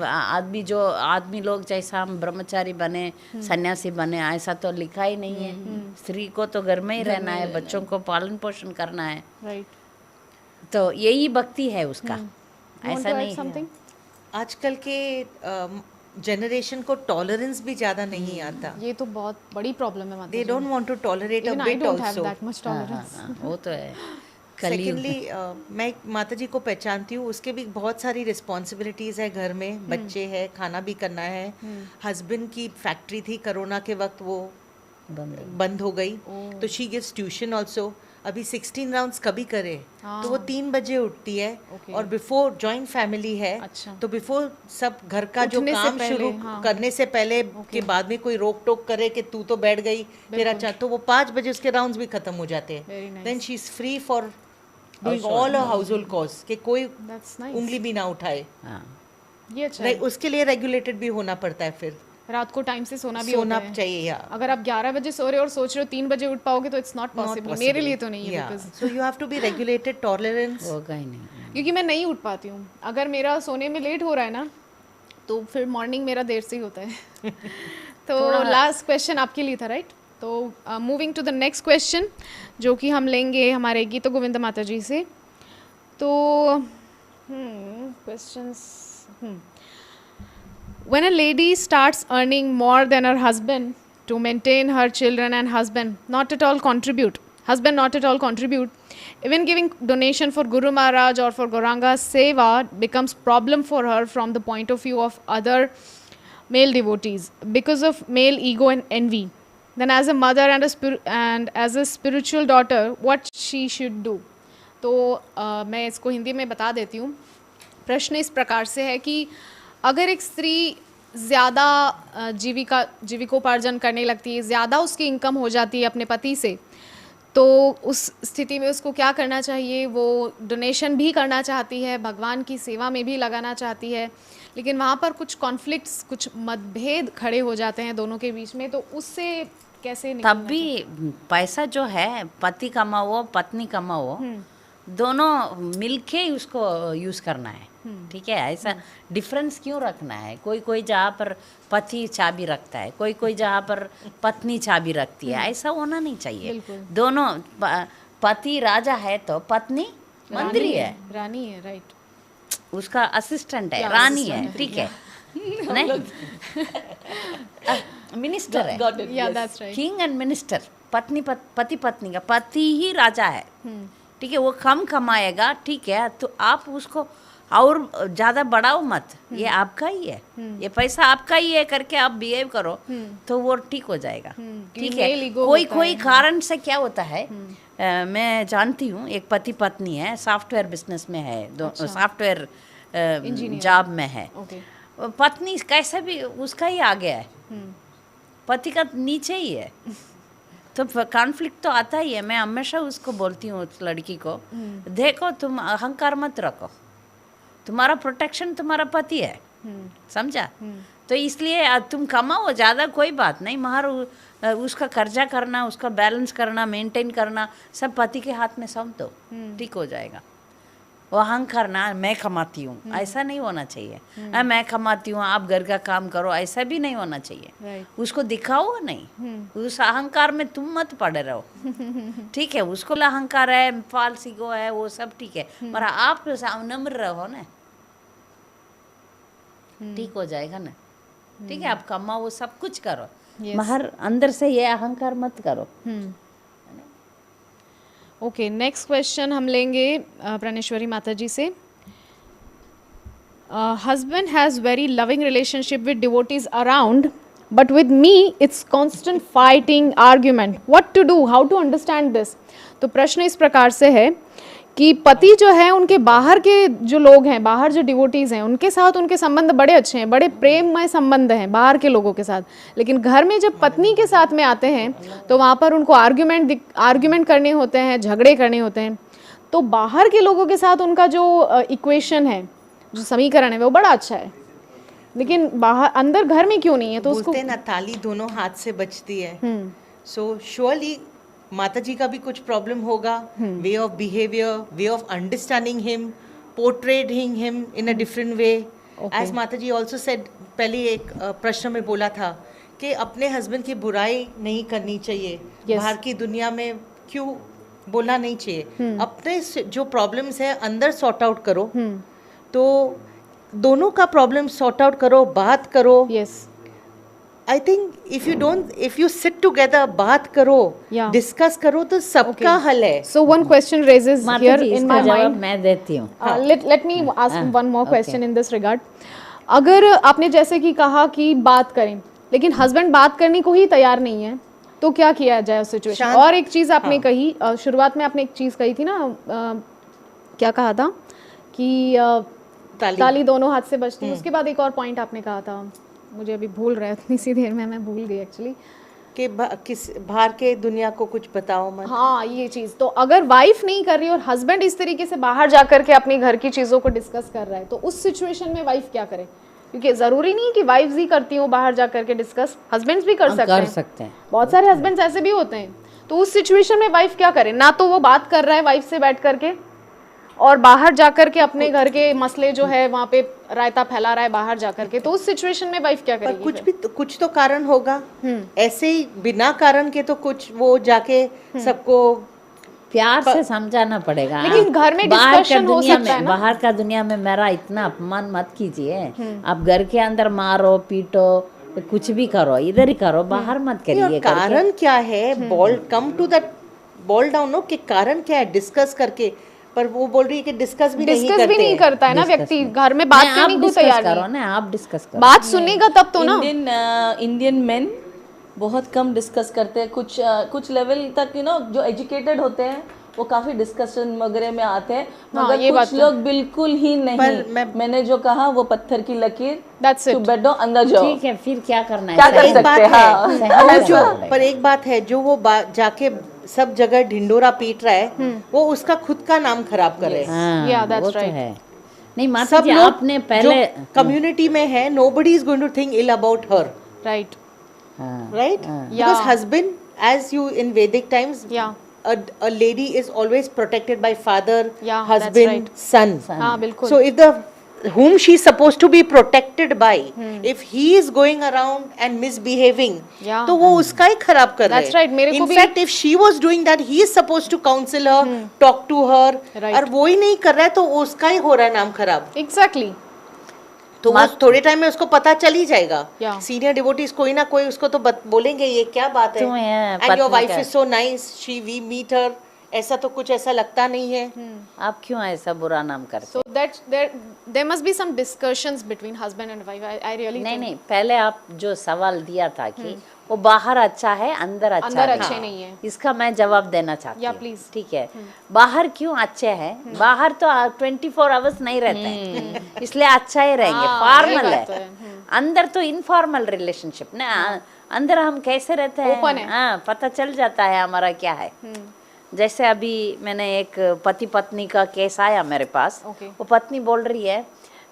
आदमी लोग जैसा हम ब्रह्मचारी बने, सन्यासी बने, ऐसा तो लिखा ही नहीं है। स्त्री को तो घर में ही रहना है, बच्चों को पालन पोषण करना है, राइट, तो यही भक्ति है उसका। ऐसा नहीं है। आजकल के जनरेशन को टॉलरेंस भी ज़्यादा नहीं आता। ये तो बहुत बड़ी प्रॉब्लम है माता दे जी। Don't want to tolerate a Even I bit don't have also. that much tolerance. वो तो है। कलयुग। सेकेंडली मैं माता जी को पहचानती हूँ, उसके भी बहुत सारी रिस्पॉन्सिबिलिटीज़ है घर में, बच्चे हैं, खाना भी करना है। हस्बैंड की फैक्ट्री थी, कोरोना के वक्त वो बंद हो गई, तो शी गिव्स ट्यूशन ऑल्सो। अभी 16 राउंड्स कभी करे तो वो 3 बजे उठती है। और बिफोर जॉइंट फैमिली है, अच्छा। तो बिफोर सब घर का जो उठने से काम पहले, शुरू हाँ। करने से पहले के बाद में कोई रोक टोक करे कि तू तो बैठ गई फिर, अच्छा, तो वो 5 बजे उसके राउंड्स भी खत्म हो जाते Very हैं। nice. Then she is free for doing all a household cause, कि कोई That's nice. उंगली भी ना उठाए। हाँ, ये अच्छा है। उसके लिए रेगुलेटेड भी होना पड़ता है, फिर रात को टाइम से सोना भी सोना होता है। चाहिए। या अगर आप 11 बजे सो रहे हो और सोच रहे हो 3 बजे उठ पाओगे, तो इट्स नॉट पॉसिबल। मेरे लिए तो नहीं है, because so you have to be regulated, tolerance. होगा ही नहीं। क्योंकि मैं नहीं उठ पाती हूँ। अगर मेरा सोने में लेट हो रहा है ना, तो फिर मॉर्निंग मेरा देर से ही होता है। तो लास्ट क्वेश्चन आपके लिए था, राइट? तो moving to the next question, जो कि हम लेंगे हमारे गीता गोविंद माता जी से। तो questions, when a lady starts earning more than her husband to maintain her children and husband not at all contribute, even giving donation for Guru Maharaj or for Gauranga Seva becomes problem for her from the point of view of other male devotees because of male ego and envy, then as a mother and as a spiritual daughter what she should do? तो मैं इसको हिंदी में बता देती हूँ। प्रश्न इस प्रकार से है कि अगर एक स्त्री ज़्यादा जीविकोपार्जन करने लगती है, ज़्यादा उसकी इनकम हो जाती है अपने पति से, तो उस स्थिति में उसको क्या करना चाहिए? वो डोनेशन भी करना चाहती है, भगवान की सेवा में भी लगाना चाहती है, लेकिन वहाँ पर कुछ कॉन्फ्लिक्ट्स, कुछ मतभेद खड़े हो जाते हैं दोनों के बीच में, तो उससे कैसे निकलना? तब भी पैसा जो है, पति कमाओ पत्नी कमाओ, दोनों मिलके ही उसको यूज करना है, ठीक है? ऐसा डिफरेंस क्यों रखना है? कोई जहाँ पर पति चाबी रखता है, कोई जहाँ पर पत्नी चाबी रखती है, ऐसा होना नहीं चाहिए। दोनों पति राजा है तो पत्नी मंत्री है, रानी है, राइट, उसका असिस्टेंट है, रानी है, ठीक है? नहीं, मिनिस्टर है, किंग एंड मिनिस्टर। पति पत्नी का, पति ही राजा है, ठीक है? वो कम कमाएगा, ठीक है, तो आप उसको और ज़्यादा बढ़ाओ मत, ये आपका ही है, ये पैसा आपका ही है करके आप बिहेव करो तो वो ठीक हो जाएगा, ठीक है? कोई कारण से क्या होता है, मैं जानती हूँ, एक पति पत्नी है, सॉफ्टवेयर बिजनेस में है, सॉफ्टवेयर जॉब में है, पत्नी कैसे भी उसका ही आगे है, पति का नीचे ही है, तो कॉन्फ्लिक्ट तो आता ही है। मैं हमेशा उसको बोलती हूँ, उस लड़की को, देखो तुम अहंकार मत रखो, तुम्हारा प्रोटेक्शन तुम्हारा पति है, समझा? तो इसलिए तुम कमाओ ज़्यादा, कोई बात नहीं, मगर उसका कर्जा करना, उसका बैलेंस करना, मेंटेन करना सब पति के हाथ में सौंप दो, ठीक हो जाएगा। वो अहंकार ना, मैं कमाती हूँ, ऐसा नहीं होना चाहिए। मैं कमाती हूँ, आप घर का काम करो, ऐसा भी नहीं होना चाहिए। उसको दिखाओ नहीं, उस अहंकार में तुम मत पड़े रहो, ठीक है? उसको अहंकार है, फाल्स ईगो है, वो सब ठीक है, पर आप नम्र रहो ना, ठीक हो जाएगा ना, ठीक है? आप कमाओ, सब कुछ करो, मगर अंदर से ये अहंकार मत करो। ओके, नेक्स्ट क्वेश्चन हम लेंगे प्राणेश्वरी माता जी से। Husband has very loving relationship with devotees around, but with me it's constant fighting, argument, what to do, how to understand this? तो प्रश्न इस प्रकार से है कि पति जो है, उनके बाहर के जो लोग हैं, बाहर जो डिवोटीज़ हैं, उनके साथ उनके संबंध बड़े अच्छे हैं, बड़े प्रेममय संबंध हैं बाहर के लोगों के साथ, लेकिन घर में जब पत्नी के साथ में आते हैं तो वहाँ पर उनको आर्ग्यूमेंट करने होते हैं, झगड़े करने होते हैं। तो बाहर के लोगों के साथ उनका जो इक्वेशन है, जो समीकरण है, वो बड़ा अच्छा है, लेकिन बाहर अंदर घर में क्यों नहीं है? तो उसको ना, ताली दोनों हाथ से बजती है। सो श्योरली माता जी का भी कुछ प्रॉब्लम होगा, way of behaviour, way of understanding him, portraying him in a different way. As माता जी ऑल्सो सेड, पहले एक प्रश्न में बोला था कि अपने हस्बैंड की बुराई नहीं करनी चाहिए, बाहर की दुनिया में क्यों बोलना नहीं चाहिए, अपने जो प्रॉब्लम्स है अंदर सॉर्ट आउट करो, तो दोनों का प्रॉब्लम सॉर्ट आउट करो, बात करो। I think if you sit together, बात करो, डिस्कस करो, तो सबका हल है। So one question raises here in my mind, मैं देती हूँ। Let me ask one more question in this regard. अगर आपने जैसे कि कहा कि बात करें, लेकिन हस्बैंड बात करने को ही तैयार नहीं है, तो क्या किया जाए उस सिचुएशन? और एक चीज आपने कही, शुरुआत में आपने एक चीज कही थी ना, क्या कहा था कि ताली दोनों हाथ से बजती है, उसके बाद एक और पॉइंट आपने कहा था, मुझे अभी भूल रहा है, इतनी सी देर में मैं भूल गई एक्चुअली, कि किस बाहर के दुनिया को कुछ बताओ मत। हाँ, ये चीज़ तो अगर वाइफ नहीं कर रही और हस्बैंड इस तरीके से बाहर जा करके अपनी घर की चीज़ों को डिस्कस कर रहा है, तो उस सिचुएशन में वाइफ क्या करे? क्योंकि ज़रूरी नहीं कि वाइफ्स ही करती हो बाहर जा करके डिस्कस, हस्बैंड्स भी कर सकते हैं। बहुत सारे हस्बैंड्स ऐसे भी होते हैं। तो उस सिचुएशन में वाइफ क्या करे? ना तो वो बात कर रहा है वाइफ से बैठ करके, और बाहर जाकर के अपने घर के मसले जो है वहाँ पे रायता फैला रहा है बाहर जाकर के, तो उस सिचुएशन में वाइफ क्या पर करेगी? कुछ तो कारण होगा, ऐसे ही बिना कारण के तो कुछ वो जाके सबको प्यार से समझाना पड़ेगा। लेकिन घर में बाहर का डिस्कशन हो दुनिया सकता है में, ना। बाहर का दुनिया में मेरा इतना अपमान मत कीजिए। आप घर के अंदर मारो पीटो कुछ भी करो, इधर ही करो, बाहर मत नहीं, और करिए। कारण क्या है, ball come to that ball down no कि कारण क्या है, डिस्कस करके। पर वो बोल रही है कि डिस्कस भी नहीं डिस्कस भी नहीं करता है ना व्यक्ति, घर में बात करने को तैयार करो नहीं। ना, आप डिस्कस करो। बात सुनेगा तब तो ना। इंडियन मेन बहुत कम डिस्कस करते हैं, कुछ लेवल तक जो एजुकेटेड होते हैं वो काफ़ी डिस्कशन वगैरह में आते हैं, मगर ये बात कुछ लोग बिल्कुल ही नहीं। मैंने जो कहा वो पत्थर की लकीर, That's it. तो बैठो अंदर जाओ। ठीक है, फिर क्या करना है? क्या कर एक बात सकते हैं? है, वो जो पर एक बात है, जो वो जाके सब जगह ढिंडोरा पीट रहा है, वो उसका खुद का नाम खराब कर रहे हैं। हाँ, Yeah, that's वो तो right. है। नहीं माता सब जी, लोग आपने पहले कम्युनिटी में है, nobody is going to think ill about her, right, right? Because husband, as you in Vedic times, या a lady is always protected by father, Yeah, that's husband, right. son. हाँ बिल्कुल। So if the whom she's supposed to be protected by, if he is going around and misbehaving, Yeah. तो वो उसका ही खराब कर रहे हैं। That's right, मेरे को In भी- fact, if she was doing that, he is supposed to counsel her, talk to her, Right. और वो ही नहीं कर रहा है तो उसका ही हो रहा है नाम खराब। एग्जैक्टली। तो वो थोड़े टाइम में उसको पता चल ही जाएगा। Yeah. सीनियर डिवोटीज कोई ना कोई उसको तो बोलेंगे ये क्या बात है, तुम्हें एंड पत्नी योर वाइफ का- is so nice, she we meet her, ऐसा तो कुछ ऐसा लगता नहीं है। आप क्यों ऐसा बुरा नाम करते? So that there must be some discussions between husband and wife. I really नहीं think नहीं, पहले आप जो सवाल दिया था कि वो बाहर अच्छा है अंदर अच्छा अंदर नहीं अच्छे है, नहीं है। इसका मैं जवाब देना चाहती या हूँ। please. ठीक है, बाहर क्यों अच्छे हैं? बाहर तो 24 आवर्स नहीं रहते हैं, इसलिए अच्छा ही रहेंगे, हाँ, फॉर्मल ये है। बात तो है। अंदर तो इनफॉर्मल रिलेशनशिप ना, अंदर हम कैसे रहते हैं, Open है। हाँ, पता चल जाता है हमारा क्या है। जैसे अभी मैंने एक पति पत्नी का केस आया मेरे पास। Okay. वो पत्नी बोल रही है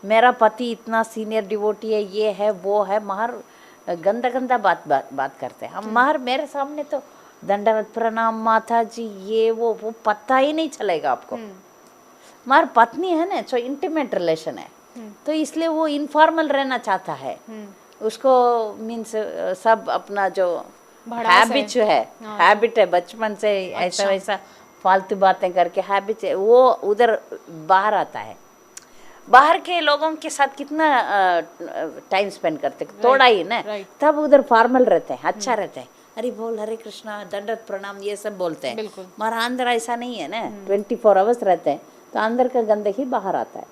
मेरा पति इतना सीनियर डिवोटी है, ये है वो है, महर गंदा गंदा बात करते हैं हम। महर मेरे सामने तो दंडवत प्रणाम माता जी, ये वो पता ही नहीं चलेगा आपको। महर पत्नी है ना, जो इंटीमेट रिलेशन है, तो इसलिए वो इनफॉर्मल रहना चाहता है। उसको मीन्स सब अपना जो हैबिट जो है, हैबिट है बचपन से ऐसा वैसा फालतू बातें करके हैबिट है, वो उधर बाहर आता है। बाहर के लोगों के साथ कितना टाइम स्पेंड करते, थोड़ा ही ना, तब उधर फॉर्मल रहते हैं, अच्छा रहते हैं, अरे बोल हरे कृष्णा दंडवत प्रणाम ये सब बोलते हैं। हमारा अंदर ऐसा नहीं है ना, 24 आवर्स रहते हैं, तो अंदर का गंदगी बाहर आता है।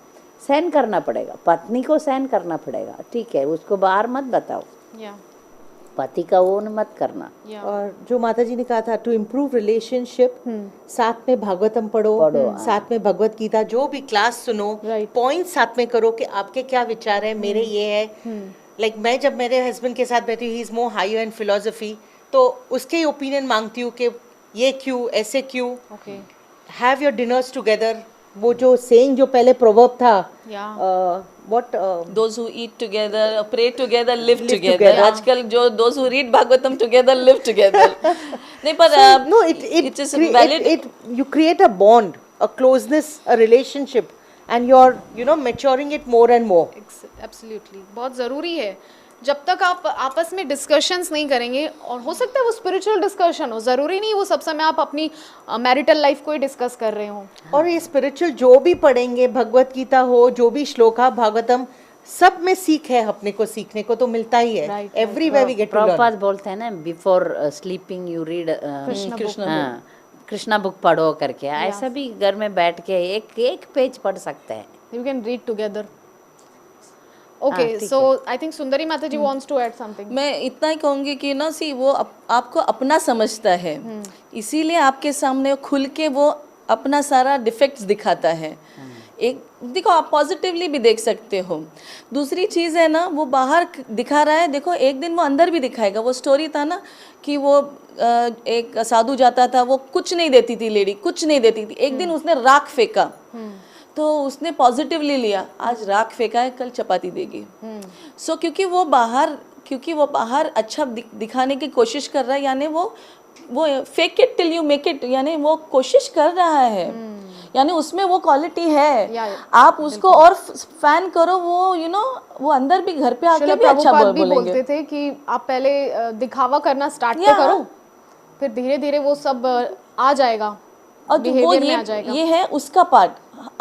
सहन करना पड़ेगा, पत्नी को सहन करना पड़ेगा, ठीक है, उसको बाहर मत बताओ, पति का वो मत करना। और जो माता जी ने कहा था टू इम्प्रूव रिलेशनशिप, साथ में भागवतम पढ़ो, साथ में भगवत गीता, जो भी क्लास सुनो, पॉइंट साथ में करो कि आपके क्या विचार है, मेरे ये है। लाइक मैं जब मेरे हस्बैंड के साथ बैठी हूँ, he is more higher in philosophy, तो उसके ओपिनियन मांगती हूँ कि ये क्यों, ऐसे क्यों। हैव योर डिनर्स टुगेदर, वो जो सेइंग जो पहले प्रोवर्ब था, what those who eat together, pray together, live together. आजकल जो those who read Bhagavatam together, live together. नहीं पर no, it is valid. you create a bond, a closeness, a relationship, and you're maturing it more and more. Absolutely, बहुत ज़रूरी है। जब तक आप आपस में डिस्कशंस नहीं करेंगे, और हो सकता है वो स्पिरिचुअल डिस्कशन हो, ज़रूरी नहीं वो सब समय आप अपनी मैरिटल लाइफ को ही डिस्कस कर रहे हो। और ये स्पिरिचुअल जो भी पढ़ेंगे, भगवत गीता हो, जो भी श्लोका भागवतम, सब में सीख है, अपने को सीखने को तो मिलता ही है। Everywhere we get to learn. Prabhupada बोलते हैं ना, before sleeping you read Krishna book पढ़ो करके, ऐसा भी घर में बैठ के एक पेज पढ़ सकते हैं। You can read together. Okay, so I think सुंदरी माता जी वांट्स टू ऐड समथिंग। मैं इतना ही कहूँगी कि ना सी वो आपको अपना समझता है, इसीलिए आपके सामने खुल के वो अपना सारा डिफेक्ट्स दिखाता है। एक देखो, आप पॉजिटिवली भी देख सकते हो। दूसरी चीज़ है ना, वो बाहर दिखा रहा है, देखो एक दिन वो अंदर भी दिखाएगा। वो स्टोरी था ना कि वो एक साधु जाता था, वो कुछ नहीं देती थी लेडी, कुछ नहीं देती थी। एक दिन उसने राख फेंका, तो उसने पॉजिटिवली लिया, आज राख फेंका है, कल चपाती देगी। सो क्योंकि वो बाहर अच्छा दिखाने की कोशिश कर रहा है, यानी वो fake it till you make it, यानी वो कोशिश कर रहा है। यानी उसमें वो क्वालिटी है, या आप उसको और फैन करो, वो यू नो वो अंदर भी घर पे आके शिला भी अच्छा प्रभुपाद भी बोलेंगे। बोलते थे कि आप पहले दिखावा करना स्टार्ट तो या। करो, फिर धीरे धीरे वो सब आ जाएगा, और तो वो बिहेवियर में आ जाएगा। ये है उसका पार्ट।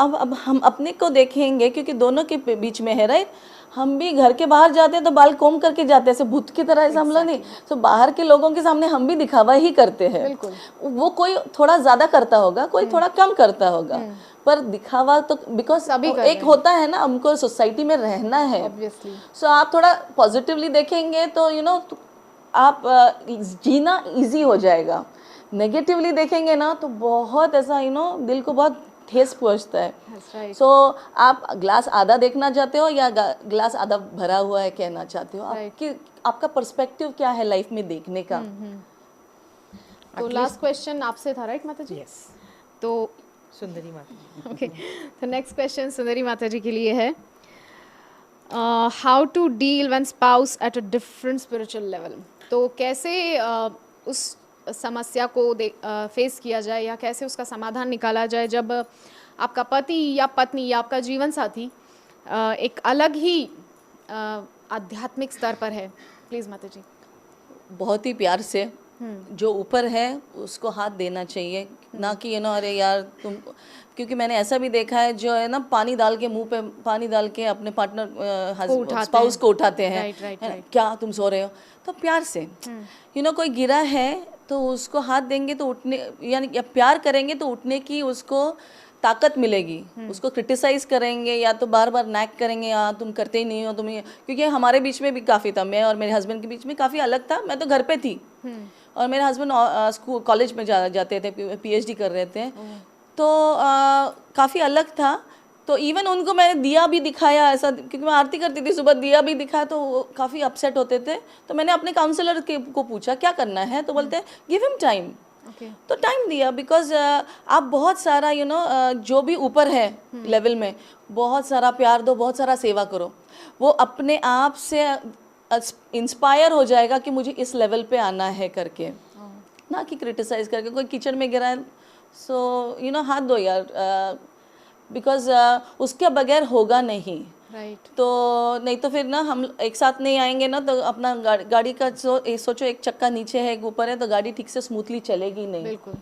अब हम अपने को देखेंगे क्योंकि दोनों के बीच में है, राइट। हम भी घर के बाहर जाते हैं तो बाल कोम करके जाते हैं, ऐसे भूत की तरह ऐसा हम लोग नहीं। तो बाहर के लोगों के सामने हम भी दिखावा ही करते हैं। बिल्कुल। वो कोई थोड़ा ज्यादा करता होगा, कोई थोड़ा कम करता होगा, पर दिखावा तो बिकॉज सभी कर एक होता है ना, हमको सोसाइटी में रहना है। ऑब्वियसली। सो आप थोड़ा पॉजिटिवली देखेंगे तो यू नो आप जीना इजी हो जाएगा। नेगेटिवली देखेंगे ना तो बहुत ऐसा यू नो दिल को बहुत ठेस पहुंचता है। सो आप ग्लास आधा देखना चाहते हो या ग्लास आधा भरा हुआ है कहना चाहते हो? आपकी आपका पर्सपेक्टिव क्या है लाइफ में देखने का? तो लास्ट क्वेश्चन आपसे था, राइट माता जी? यस, तो सुंदरी माता। ओके, तो नेक्स्ट क्वेश्चन सुंदरी माता जी के लिए है, how to deal when spouse at a different spiritual level. तो कैसे उस समस्या को फेस किया जाए या कैसे उसका समाधान निकाला जाए जब आपका पति या पत्नी या आपका जीवन साथी एक अलग ही आध्यात्मिक स्तर पर है। प्लीज़ माता जी। बहुत ही प्यार से जो ऊपर है उसको हाथ देना चाहिए, ना कि यू नो अरे यार तुम, क्योंकि मैंने ऐसा भी देखा है जो है ना पानी डाल के मुंह पे पानी डाल के अपने पार्टनर स्पाउस को उठाते हैं। राइट। क्या तुम सो रहे हो? तो प्यार से यू नो कोई गिरा है तो उसको हाथ देंगे तो उठने, यानी या प्यार करेंगे तो उठने की उसको ताकत मिलेगी। उसको क्रिटिसाइज करेंगे या तो बार बार नैक करेंगे, या तुम करते ही नहीं हो तुम, क्योंकि हमारे बीच में भी काफ़ी था, मैं और मेरे हस्बैंड के बीच में काफ़ी अलग था। मैं तो घर पे थी और मेरे हस्बैंड स्कूल कॉलेज में जाते थे, पीएचडी कर रहे थे, तो काफ़ी अलग था। तो इवन उनको मैंने दिया भी दिखाया ऐसा, क्योंकि मैं आरती करती थी सुबह, दिया भी दिखाया तो वो काफ़ी अपसेट होते थे। तो मैंने अपने काउंसलर को पूछा क्या करना है, तो बोलते हैं गिव हिम टाइम। तो टाइम दिया, बिकॉज आप बहुत सारा यू नो जो भी ऊपर है लेवल में बहुत सारा प्यार दो, बहुत सारा सेवा करो, वो अपने आप से इंस्पायर हो जाएगा कि मुझे इस लेवल पे आना है करके, ना कि क्रिटिसाइज करके। कोई किचन में गिरा है सो यू नो हाथ दो यार, बिकॉज उसके बगैर होगा नहीं। राइट। तो नहीं तो फिर ना हम एक साथ नहीं आएंगे ना, तो अपना गाड़ी का सोचो एक चक्का नीचे है एक ऊपर है, तो गाड़ी ठीक से स्मूथली चलेगी नहीं। बिल्कुल।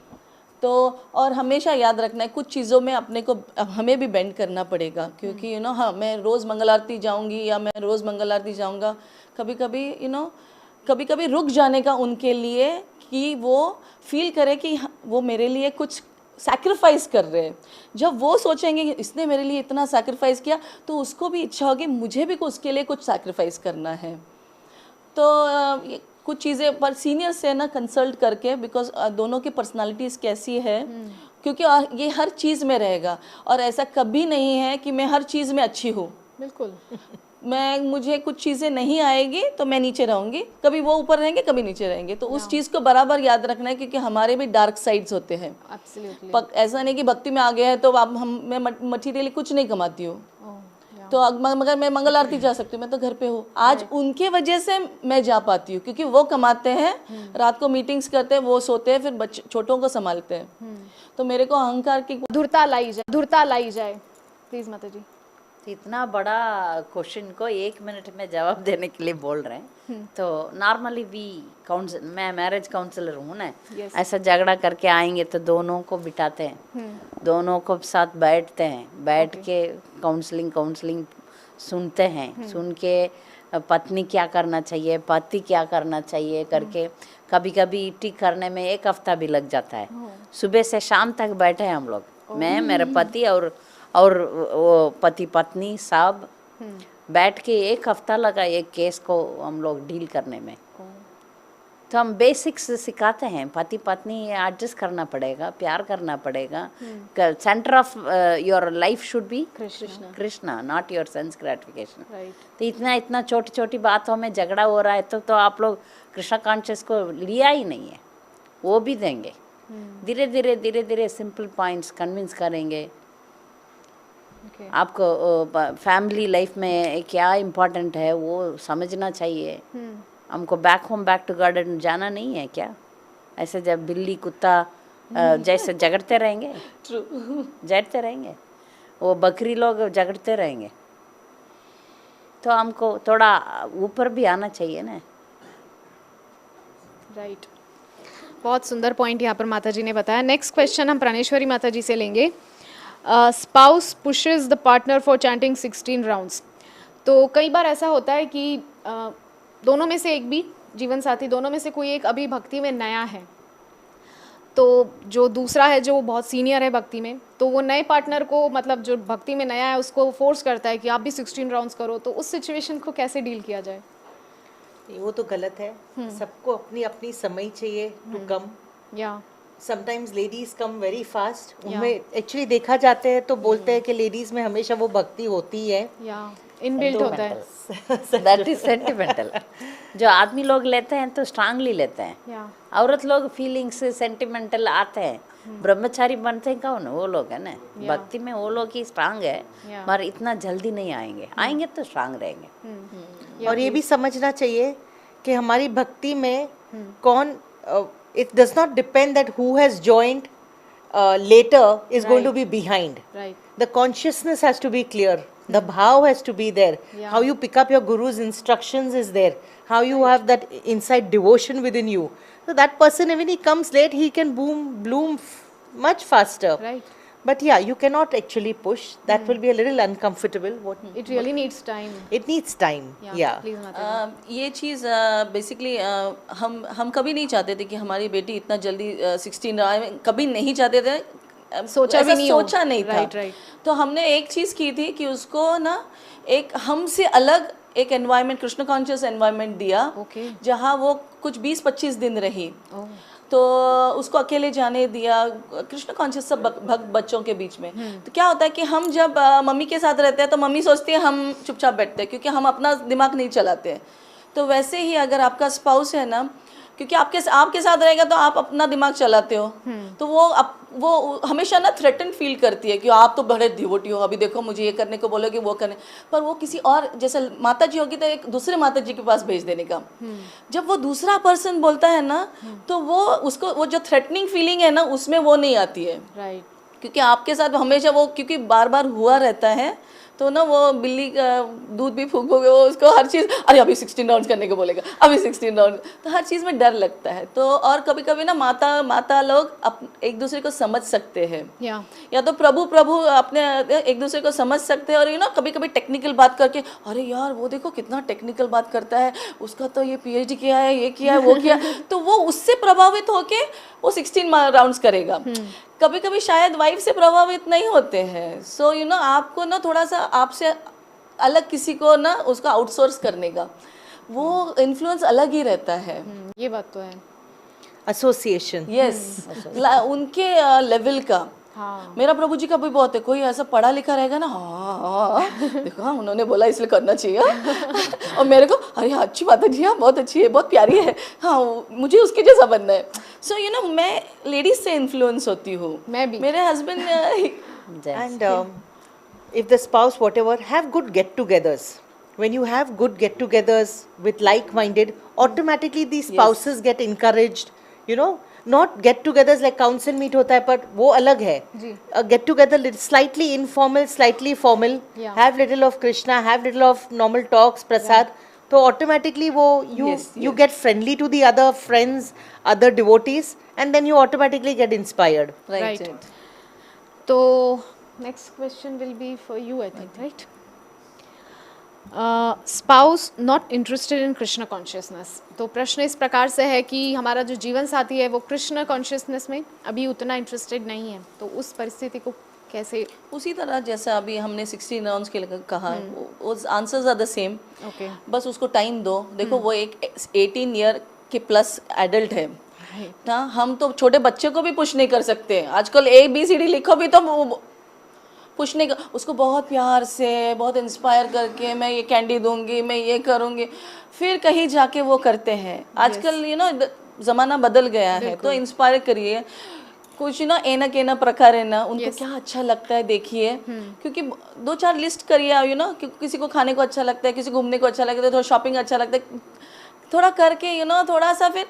तो और हमेशा याद रखना है कुछ चीज़ों में अपने को हमें भी बेंड करना पड़ेगा, क्योंकि यू नो हाँ मैं रोज़ मंगल आरती जाऊँगी या मैं रोज़ मंगल आरती जाऊँगा, कभी कभी यू नो कभी कभी रुक जाने का उनके लिए, कि वो फील करे कि वो मेरे लिए कुछ सैक्रिफाइस कर रहे हैं। जब वो सोचेंगे कि इसने मेरे लिए इतना सैक्रिफाइस किया, तो उसको भी इच्छा होगी मुझे भी उसके लिए कुछ सैक्रिफाइस करना है। तो कुछ चीज़ें पर सीनियर से ना कंसल्ट करके, बिकॉज दोनों की पर्सनालिटीज़ कैसी है, क्योंकि ये हर चीज़ में रहेगा, और ऐसा कभी नहीं है कि मैं हर चीज़ में अच्छी हूँ। बिल्कुल। मुझे कुछ चीज़ें नहीं आएगी तो मैं नीचे रहूँगी, कभी वो ऊपर रहेंगे कभी नीचे रहेंगे। तो उस चीज़ को बराबर याद रखना है, क्योंकि हमारे भी डार्क साइड्स होते हैं। ऐसा नहीं कि भक्ति में आ गया है तो आप मैं मटीरियली कुछ नहीं कमाती हूँ, तो मगर मैं मंगल आरती जा सकती हूँ, मैं तो घर पे हूँ। आज उनके वजह से मैं जा पाती हूँ, क्योंकि वो कमाते हैं, रात को मीटिंग्स करते हैं, वो सोते हैं, फिर बच्चे छोटों को संभालते हैं। तो मेरे को अहंकार की धुरता लाई जाए। प्लीज माता जी। इतना बड़ा क्वेश्चन को 1 मिनट में जवाब देने के लिए बोल रहे हैं। तो नॉर्मली मैं मैरिज काउंसलर हूँ ना, ऐसा झगड़ा करके आएंगे तो दोनों को बिठाते हैं, दोनों को साथ बैठते हैं, बैठ के काउंसलिंग सुनते हैं, सुन के पत्नी क्या करना चाहिए, पति क्या करना चाहिए करके, कभी कभी ठीक करने में 1 हफ्ता भी लग जाता है। सुबह से शाम तक बैठे हैं हम लोग, मैं, मेरे पति और वो पति पत्नी साहब बैठ के 1 हफ्ता लगा एक केस को हम लोग डील करने में। तो हम बेसिक्स सिखाते हैं, पति पत्नी एडजस्ट करना पड़ेगा, प्यार करना पड़ेगा। Centre of your life should be Krishna, not your sense gratification. तो इतना छोटी छोटी बातों में झगड़ा हो रहा है तो आप लोग कृष्णा कॉन्शियस को लिया ही नहीं है। वो भी देंगे, धीरे धीरे सिंपल पॉइंट्स कन्विंस करेंगे। आपको फैमिली लाइफ में क्या इम्पोर्टेंट है वो समझना चाहिए। हमको बैक टू गार्डन जाना नहीं है क्या? ऐसे जब बिल्ली कुत्ता जैसे झगड़ते रहेंगे, झगड़ते रहेंगे, वो बकरी लोग झगड़ते रहेंगे, तो हमको थोड़ा ऊपर भी आना चाहिए ना। राइट, बहुत सुंदर पॉइंट यहाँ पर माता जी ने बताया। नेक्स्ट क्वेश्चन हम प्राणेश्वरी माता जी से लेंगे। Spouse pushes the partner for chanting 16 rounds. तो कई बार ऐसा होता है कि दोनों में से एक भी, जीवन साथी दोनों में से कोई एक अभी भक्ति में नया है, तो जो दूसरा है जो बहुत सीनियर है भक्ति में, तो वो नए पार्टनर को, मतलब जो भक्ति में नया है उसको फोर्स करता है कि आप भी 16 राउंड्स करो, तो उस सिचुएशन को कैसे डील किया जाए? वो तो गलत है। सबको अपनी अपनी समय चाहिए टू कम। या समटाइम्स लेडीज कम वेरी फास्ट। उनमें एक्चुअली देखा जाते हैं तो बोलते हैं कि लेडीज में हमेशा वो भक्ति होती है, या इनबिल्ट होता है। That is sentimental. जो आदमी लोग लेते हैं तो स्ट्रांगली लेते हैं, या औरत लोग फीलिंग्स सेंटिमेंटल आते हैं। ब्रह्मचारी बनते हैं कौन? वो लोग है ना, भक्ति में वो लोग ही स्ट्रांग है, मगर इतना जल्दी नहीं आएंगे, आएंगे तो स्ट्रांग रहेंगे। और ये भी समझना चाहिए कि हमारी भक्ति में कौन, it does not depend that who has joined later is going to be behind. Right, The consciousness has to be clear. The bhav has to be there. Yeah. How you pick up your guru's instructions is there. How you have that inside devotion within you. So that person, even he comes late, he can bloom much faster. Right. But yeah, you cannot actually push. That will be a little uncomfortable. It really needs time. It needs time. Yeah. Please माता जी। ये चीज़ बेसिकली हम कभी नहीं चाहते थे कि हमारी बेटी इतना जल्दी 16 कभी नहीं चाहते थे। सोचा भी ऐसा नहीं सोचा नहीं था। Right, right. तो हमने एक चीज़ की थी कि उसको ना एक हमसे अलग एक एनवायरनमेंट, कृष्ण कॉन्शियस एनवायरनमेंट दिया, ओके। जहाँ वो कुछ 20-25 दिन रही। तो उसको अकेले जाने दिया, कृष्ण कॉन्शियस सब भक्त बच्चों के बीच में। तो क्या होता है कि हम जब मम्मी के साथ रहते हैं तो मम्मी सोचती है हम चुपचाप बैठते हैं, क्योंकि हम अपना दिमाग नहीं चलाते हैं। तो वैसे ही अगर आपका स्पाउस है ना, क्योंकि आपके साथ रहेगा तो आप अपना दिमाग चलाते हो, तो वो हमेशा ना थ्रेटन फील करती है कि आप तो बड़े डिवोटी हो, अभी देखो मुझे ये करने को बोलोगे, वो करने, पर वो किसी और, जैसे माता जी होगी तो एक दूसरे माता जी के पास भेज देने का। जब वो दूसरा पर्सन बोलता है ना, तो वो जो थ्रेटनिंग फीलिंग है ना, उसमें वो नहीं आती है। राइट, क्योंकि आपके साथ हमेशा वो, क्योंकि बार बार हुआ रहता है, तो ना वो बिल्ली का दूध भी फूकोगे, वो उसको हर चीज़, अरे अभी 16 राउंड करने को बोलेगा, अभी 16 राउंड, तो हर चीज़ में डर लगता है। तो और कभी कभी ना माता लोग एक दूसरे को समझ सकते हैं, या तो प्रभु अपने एक दूसरे को समझ सकते हैं। और कभी कभी टेक्निकल बात करके, अरे यार वो देखो कितना टेक्निकल बात करता है, उसका तो ये PhD किया है, ये किया है, वो किया, तो वो उससे प्रभावित होके वो 16 राउंड्स करेगा। कभी कभी शायद वाइफ से प्रभावित नहीं होते हैं। सो आपको ना थोड़ा सा आपसे अलग किसी को ना उसका आउटसोर्स करने का वो इन्फ्लुएंस अलग ही रहता है। ये बात तो है। एसोसिएशन, यस, उनके लेवल का। हाँ। मेरा प्रभु जी का भी बहुत है, कोई ऐसा पढ़ा लिखा रहेगा ना, हाँ देखो उन्होंने बोला इसलिए करना चाहिए, और मेरे को अरे हाँ अच्छी बात है जी, हाँ बहुत अच्छी है, बहुत प्यारी है, हाँ मुझे उसके जैसा बनना है। सो मैं लेडीज से इन्फ्लुएंस होती हूँ, मैं भी। मेरे husband and if the spouse whatever have good get-togethers, when you have good get-togethers with like-minded, automatically these spouses get encouraged, not get-togethers like council meet होता है, but वो अलग है। Get together slightly informal, slightly formal, have little of Krishna, have little of normal talks, prasad, तो automatically वो you get friendly to the other friends, other devotees, and then you automatically get inspired. right. तो next question will be for you, I think, right? Spouse not interested in Krishna consciousness. तो प्रश्न इस प्रकार से है कि हमारा जो जीवन साथी है वो कृष्ण कॉन्शियसनेस में अभी उतना इंटरेस्टेड नहीं है, तो उस परिस्थिति को कैसे? उसी तरह जैसा अभी हमने 16 राउंड्स के लिए कहा, वो answers are the same. Okay, बस उसको टाइम दो। देखो वो एक 18 ईयर के प्लस एडल्ट है ना, हम तो छोटे बच्चे को भी पुश नहीं कर सकते। आजकल ABCD लिखो भी तो पुश नहीं कर, उसको बहुत प्यार से, बहुत इंस्पायर करके मैं ये कैंडी दूंगी, मैं ये करूंगी, फिर कहीं जाके वो करते हैं। आजकल ज़माना बदल गया है, तो इंस्पायर करिए कुछ एना केना प्रकार है ना, उनको क्या अच्छा लगता है देखिए, क्योंकि 2-4 लिस्ट करिए, किसी को खाने को अच्छा लगता है, किसी को घूमने को अच्छा लगता है, थोड़ा शॉपिंग अच्छा लगता है, थोड़ा करके थोड़ा सा फिर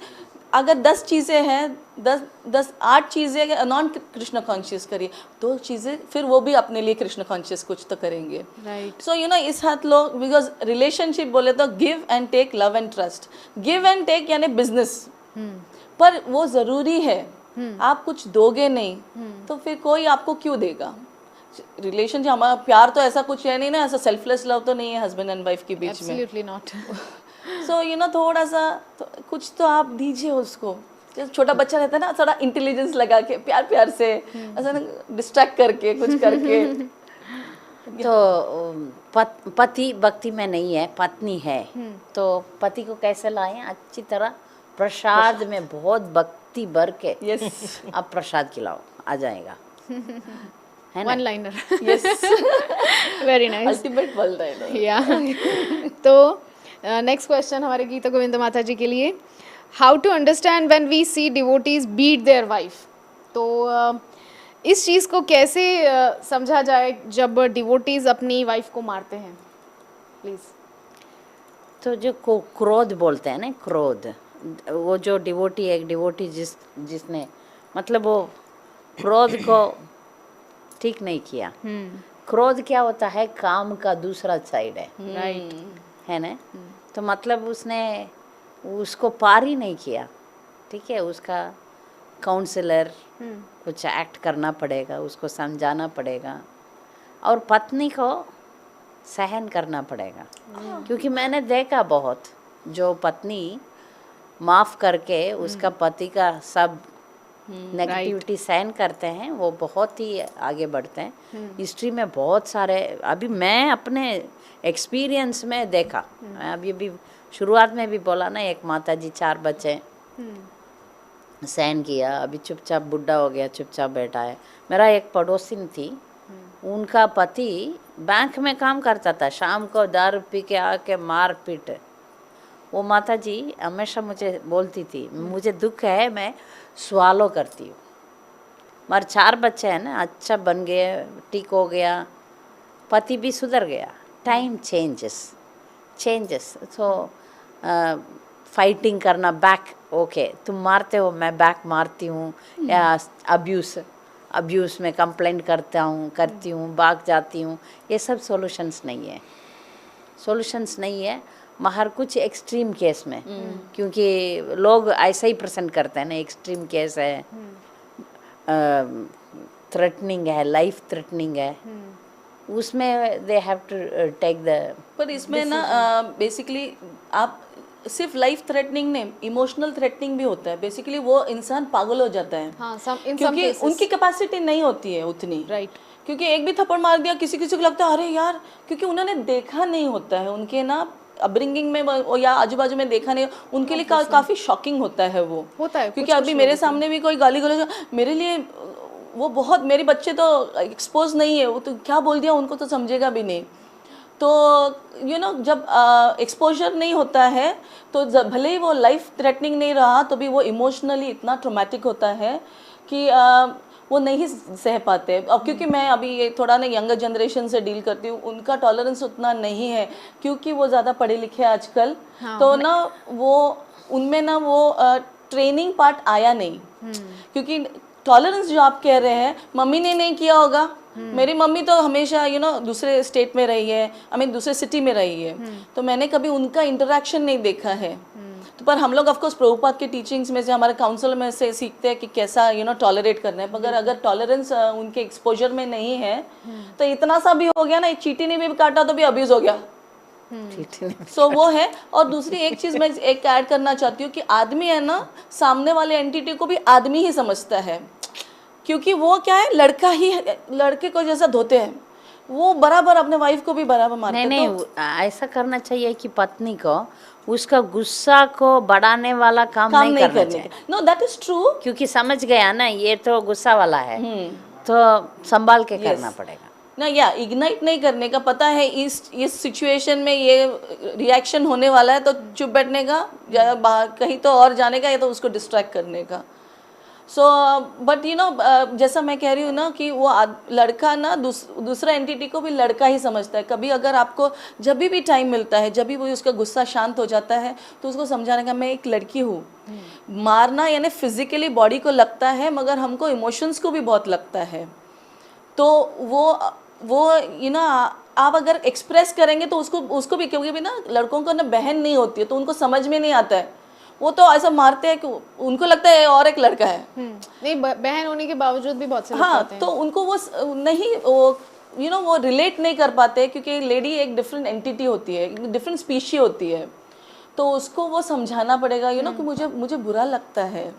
अगर 10 चीज़ें हैं, 8 चीज़ें नॉन कृष्ण कॉन्शियस करिए, 2 चीज़ें फिर वो भी अपने लिए कृष्ण कॉन्शियस कुछ तो करेंगे। राइट। सो इस हाथ लोग, बिकॉज रिलेशनशिप बोले तो give and take, love and trust. Give and take यानी बिजनेस, पर वो ज़रूरी है। आप कुछ दोगे नहीं तो फिर कोई आपको क्यों देगा? रिलेशनशिप, हमारा प्यार तो ऐसा कुछ है नहीं ना, ऐसा सेल्फलेस लव तो नहीं है हस्बैंड एंड वाइफ के बीच में। Absolutely not. सो थोड़ा सा तो कुछ तो आप दीजिए उसको। जैसे छोटा बच्चा रहता है ना, थोड़ा इंटेलिजेंस लगा के प्यार प्यार से ऐसा ना, डिस्ट्रैक्ट करके कुछ करके। तो पति भक्ति में नहीं है, पत्नी है, तो पति को कैसे लाएं? अच्छी तरह प्रसाद में बहुत भक्ति भर के यस, आप प्रसाद खिलाओ, आ जाएगा, है ना? One liner. Yes, very nice. Ultimate world है। या तो नेक्स्ट क्वेश्चन हमारे गीता गोविंद माता जी के लिए, how to understand when we see devotees beat their wife. तो इस चीज़ को कैसे समझा जाए जब डिवोटीज अपनी वाइफ को मारते हैं? प्लीज़। तो जो क्रोध बोलते हैं ना, क्रोध, वो जो डिवोटी, एक डिवोटी जिसने मतलब वो क्रोध को ठीक नहीं किया। क्रोध क्या होता है? काम का दूसरा साइड है, राइट। है ना? तो मतलब उसने उसको पार ही नहीं किया, ठीक है? उसका काउंसलर कुछ एक्ट करना पड़ेगा, उसको समझाना पड़ेगा, और पत्नी को सहन करना पड़ेगा। क्योंकि मैंने देखा बहुत, जो पत्नी माफ़ करके उसका पति का सब नेगेटिविटी सहन करते हैं, वो बहुत ही आगे बढ़ते हैं। हिस्ट्री में बहुत सारे, अभी मैं अपने एक्सपीरियंस में देखा, मैं अभी भी शुरुआत में भी बोला ना, एक माता जी 4 बच्चे सहन किया, अभी चुपचाप बुढ़ा हो गया, चुपचाप बैठा है। मेरा एक पड़ोसिन थी, उनका पति बैंक में काम करता था, शाम को दारू पी के आके मार पीट। वो माता जी हमेशा मुझे बोलती थी, मुझे दुख है, मैं स्वालो करती हूँ, मगर 4 बच्चे हैं ना, अच्छा बन गए, ठीक हो गया, पति भी सुधर गया। Time changes. सो फाइटिंग करना, बैक, ओके तुम मारते हो, मैं बैक मारती हूँ, या अब्यूज़ में कंप्लेंट करती हूँ, भाग जाती हूँ, ये सब सॉल्यूशंस नहीं है, मगर कुछ एक्सट्रीम केस में, क्योंकि लोग ऐसा ही प्रेजेंट करते हैं ना, एक्सट्रीम केस है, थ्रेटनिंग है, लाइफ थ्रेटनिंग है, उसमें they have to take the. पर इसमें ना बेसिकली आप सिर्फ लाइफ थ्रेटनिंग नहीं, इमोशनल थ्रेटनिंग भी होता है। बेसिकली वो इंसान पागल हो जाता है। हाँ, क्योंकि उनकी कैपेसिटी नहीं होती है उतनी। राइट। क्योंकि एक भी थप्पड़ मार दिया, किसी को लगता है अरे यार, क्योंकि उन्होंने देखा नहीं होता है, उनके ना अपब्रिंगिंग में या आजू बाजू में देखा नहीं, उनके लिए काफ़ी शॉकिंग होता है वो। होता है, क्योंकि अभी मेरे सामने भी कोई गाली गलौज, मेरे लिए वो बहुत, मेरे बच्चे तो एक्सपोज नहीं है, वो तो क्या बोल दिया उनको तो समझेगा भी नहीं। तो जब एक्सपोजर नहीं होता है तो भले ही वो लाइफ थ्रेटनिंग नहीं रहा, तो भी वो इमोशनली इतना ट्रॉमेटिक होता है कि वो नहीं सह पाते। अब क्योंकि मैं अभी ये थोड़ा ना यंगर जनरेशन से डील करती हूँ, उनका टॉलरेंस उतना नहीं है, क्योंकि वो ज़्यादा पढ़े लिखे आजकल। हाँ, तो ना वो उनमें ना वो ट्रेनिंग पार्ट आया नहीं। क्योंकि टॉलरेंस जो आप कह रहे हैं, मम्मी ने नहीं किया होगा। मेरी मम्मी तो हमेशा दूसरे स्टेट में रही है, दूसरे सिटी में रही है, तो मैंने कभी उनका इंटरेक्शन नहीं देखा है। तो पर हम लोग ऑफ कोर्स प्रभुपाद के टीचिंग्स में से, हमारे काउंसिल में से सीखते हैं कि कैसा टॉलरेट करना है। मगर अगर टॉलरेंस उनके एक्सपोजर में नहीं है, तो इतना सा भी हो गया ना, एक चींटी ने भी काटा तो भी अब्यूज हो गया। सो वो है। और दूसरी एक चीज़ मैं एक ऐड करना चाहती हूँ कि आदमी है ना, सामने वाले एंटिटी को भी आदमी ही समझता है, क्योंकि वो क्या है, लड़का ही लड़के को जैसा धोते हैं, वो बराबर अपने वाइफ को भी बराबर मारते हैं। नहीं, ऐसा करना चाहिए कि पत्नी को उसका गुस्सा को बढ़ाने वाला काम नहीं करना चाहिए। No, that is true. क्योंकि समझ गया ना, ये तो गुस्सा वाला है, तो संभाल के करना पड़ेगा ना, या इग्नाइट नहीं करने का। पता है इस सिचुएशन में ये रिएक्शन होने वाला है, तो चुप बैठने का, या कहीं तो और जाने का, या तो उसको डिस्ट्रैक्ट करने का। सो बट यू नो जैसा मैं कह रही हूँ ना कि वो लड़का ना दूसरा एंटिटी को भी लड़का ही समझता है. कभी अगर आपको जब भी टाइम मिलता है, जब भी वो उसका गुस्सा शांत हो जाता है, तो उसको समझाने का मैं एक लड़की हूँ. मारना यानी फिजिकली बॉडी को लगता है, मगर हमको इमोशंस को भी बहुत लगता है. तो वो यू नो आप अगर एक्सप्रेस करेंगे तो उसको भी, क्योंकि भी ना लड़कों को ना बहन नहीं होती है, तो उनको समझ में नहीं आता है. वो तो ऐसा मारते हैं कि उनको लगता है और एक लड़का है. नहीं, बहन होने के बावजूद भी बहुत से लोग हाँ, होते हैं. तो उनको वो नहीं, वो यू नो वो रिलेट नहीं कर पाते, क्योंकि लेडी एक डिफरेंट एंटिटी होती है, एक डिफरेंट स्पीशी होती है. तो उसको वो समझाना पड़ेगा यू नो कि मुझे बुरा लगता है.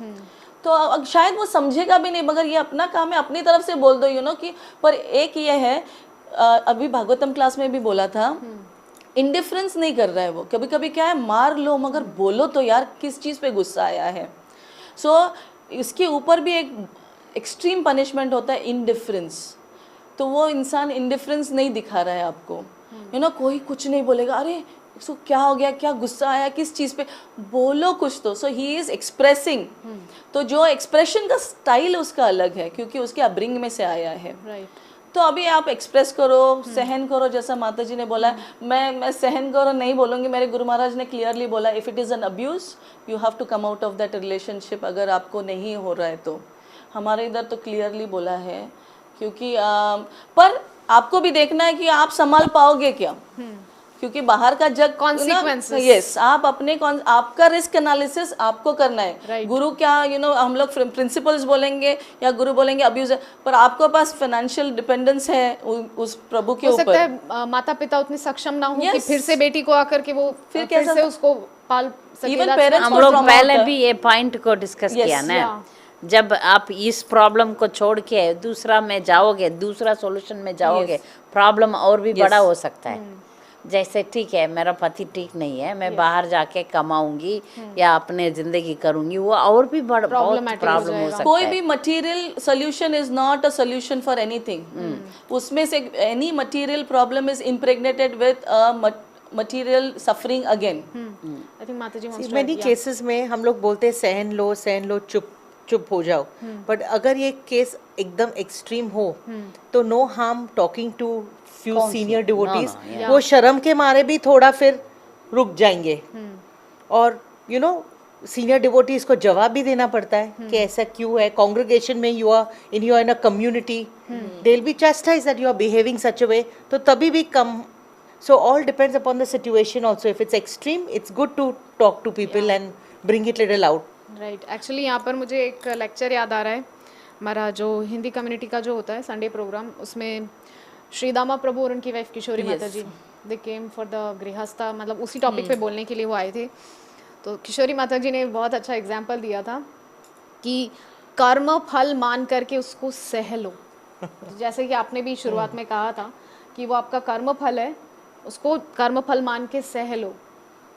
तो शायद वो समझेगा भी नहीं, मगर ये अपना काम है, अपनी तरफ से बोल दो यू नो कि. पर एक ये है, अभी भागवतम क्लास में भी बोला था, इंडिफरेंस नहीं कर रहा है वो. कभी कभी क्या है, मार लो मगर बोलो तो यार किस चीज़ पे गुस्सा आया है. सो इसके ऊपर भी एक एक्सट्रीम पनिशमेंट होता है, इंडिफरेंस. तो वो इंसान इंडिफरेंस नहीं दिखा रहा है आपको, यू नो. कोई कुछ नहीं बोलेगा, अरे इसको क्या हो गया, क्या गुस्सा आया, किस चीज़ पे, बोलो कुछ तो. सो ही इज़ एक्सप्रेसिंग. तो जो एक्सप्रेशन का स्टाइल उसका अलग है, क्योंकि उसके अपब्रिंग में से आया है. राइट. तो अभी आप एक्सप्रेस करो, सहन करो, जैसा माता जी ने बोला. मैं सहन करो नहीं बोलूँगी. मेरे गुरु महाराज ने क्लियरली बोला, if it is an abuse you have to come out of that relationship. अगर आपको नहीं हो रहा है तो हमारे इधर तो क्लियरली बोला है. क्योंकि पर आपको भी देखना है कि आप संभाल पाओगे क्या, क्योंकि बाहर का जग Consequences. यस, आप अपने आपका रिस्क एनालिसिस आपको करना है. Right. गुरु क्या यू नो हम लोग प्रिंसिपल्स बोलेंगे या गुरु बोलेंगे अब्यूज, पर आपको पास फाइनेंशियल डिपेंडेंस है उस प्रभु के हो ऊपर. सकता है माता पिता उतने सक्षम ना हो कि Yes. फिर से बेटी को आकर के वो फिर फिर कैसा से उसको पाल सके. Even That's parents not- हम लोग trauma पहले होता है. भी ये पॉइंट को डिस्कस Yes, किया ना. yeah. जब आप इस प्रॉब्लम को छोड़ के दूसरा में जाओगे, दूसरा सॉल्यूशन में जाओगे, प्रॉब्लम और भी बड़ा हो सकता है. जैसे ठीक है मेरा पति ठीक नहीं है, मैं बाहर जाके कमाऊंगी या अपने जिंदगी करूंगी, वो और भी बहुत Problematic हो प्रॉब्लम हो जाएगा. सकता कोई है. भी material solution is not a solution for anything. उसमें से any material problem is impregnated with material suffering again. I think माता जी wants to many add, yeah. Cases में हम लोग बोलते हैं सहन लो, चुप हो जाओ. बट अगर ये केस एकदम एक्सट्रीम हो तो no harm talking to few senior devotees. no, yeah. वो शर्म के मारे भी थोड़ा फिर रुक जाएंगे. और यू नो सीनियर डिवोटीज को जवाब भी देना पड़ता है कि ऐसा क्यों है. कांग्रेगेशन में you are in a community, they will be chastised that you are behaving such a way. तो तभी भी कम. So all depends upon the situation also. If it's extreme, it's good to talk to people and bring it little out. Right. Actually यहाँ पर मुझे एक लेक्चर याद आ रहा है. हमारा जो हिंदी कम्युनिटी का जो होता है संडे प्रोग्राम, उसमें श्री दामा प्रभु और उनकी वाइफ किशोरी माता जी, दे केम फॉर द गृहस्था, मतलब उसी टॉपिक पे बोलने के लिए वो आए थे. तो किशोरी माता जी ने बहुत अच्छा एग्जाम्पल दिया था कि कर्म फल मान करके उसको सह लो. जैसे कि आपने भी शुरुआत में कहा था कि वो आपका कर्म फल है, उसको कर्म फल मान के सह लो.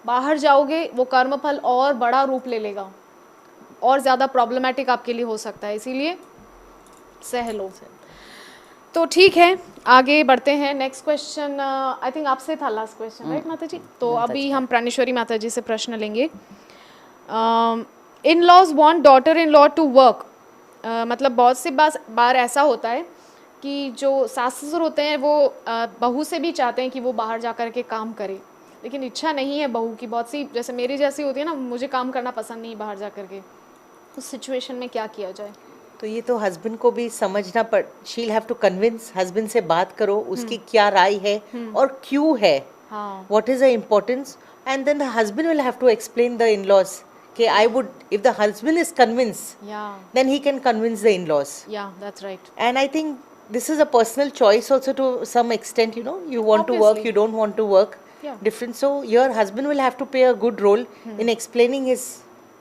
बाहर जाओगे वो कर्म फल और बड़ा रूप ले लेगा, और ज़्यादा प्रॉब्लमेटिक आपके लिए हो सकता है, इसीलिए सह लो. तो ठीक है, आगे बढ़ते हैं. नेक्स्ट क्वेश्चन आई थिंक आपसे था लास्ट क्वेश्चन, राइट माता जी? तो अभी हम प्राणेश्वरी माता जी से प्रश्न लेंगे. In laws want daughter in law to work. मतलब बहुत सी बार ऐसा होता है कि जो सास ससुर होते हैं वो बहू से भी चाहते हैं कि वो बाहर जा कर के काम करे, लेकिन इच्छा नहीं है बहू की. बहुत सी जैसे मेरी जैसी होती है ना, मुझे काम करना पसंद नहीं बाहर जा कर के. उस सिचुएशन में क्या किया जाए? तो ये तो हस्बैंड को भी समझना पड़. शील हैव टू कन्विंस. हस्बैंड से बात करो, उसकी क्या राय है और क्यों है, what is the importance, and then the husband will have to explain the in-laws कि I would, if the husband is convince then he can convince the in-laws. या that's right. And I think this is a personal choice also to some extent, you know, you want to work, Obviously. you don't want to work. Yeah. Different. So your husband will have to play a good role in explaining his,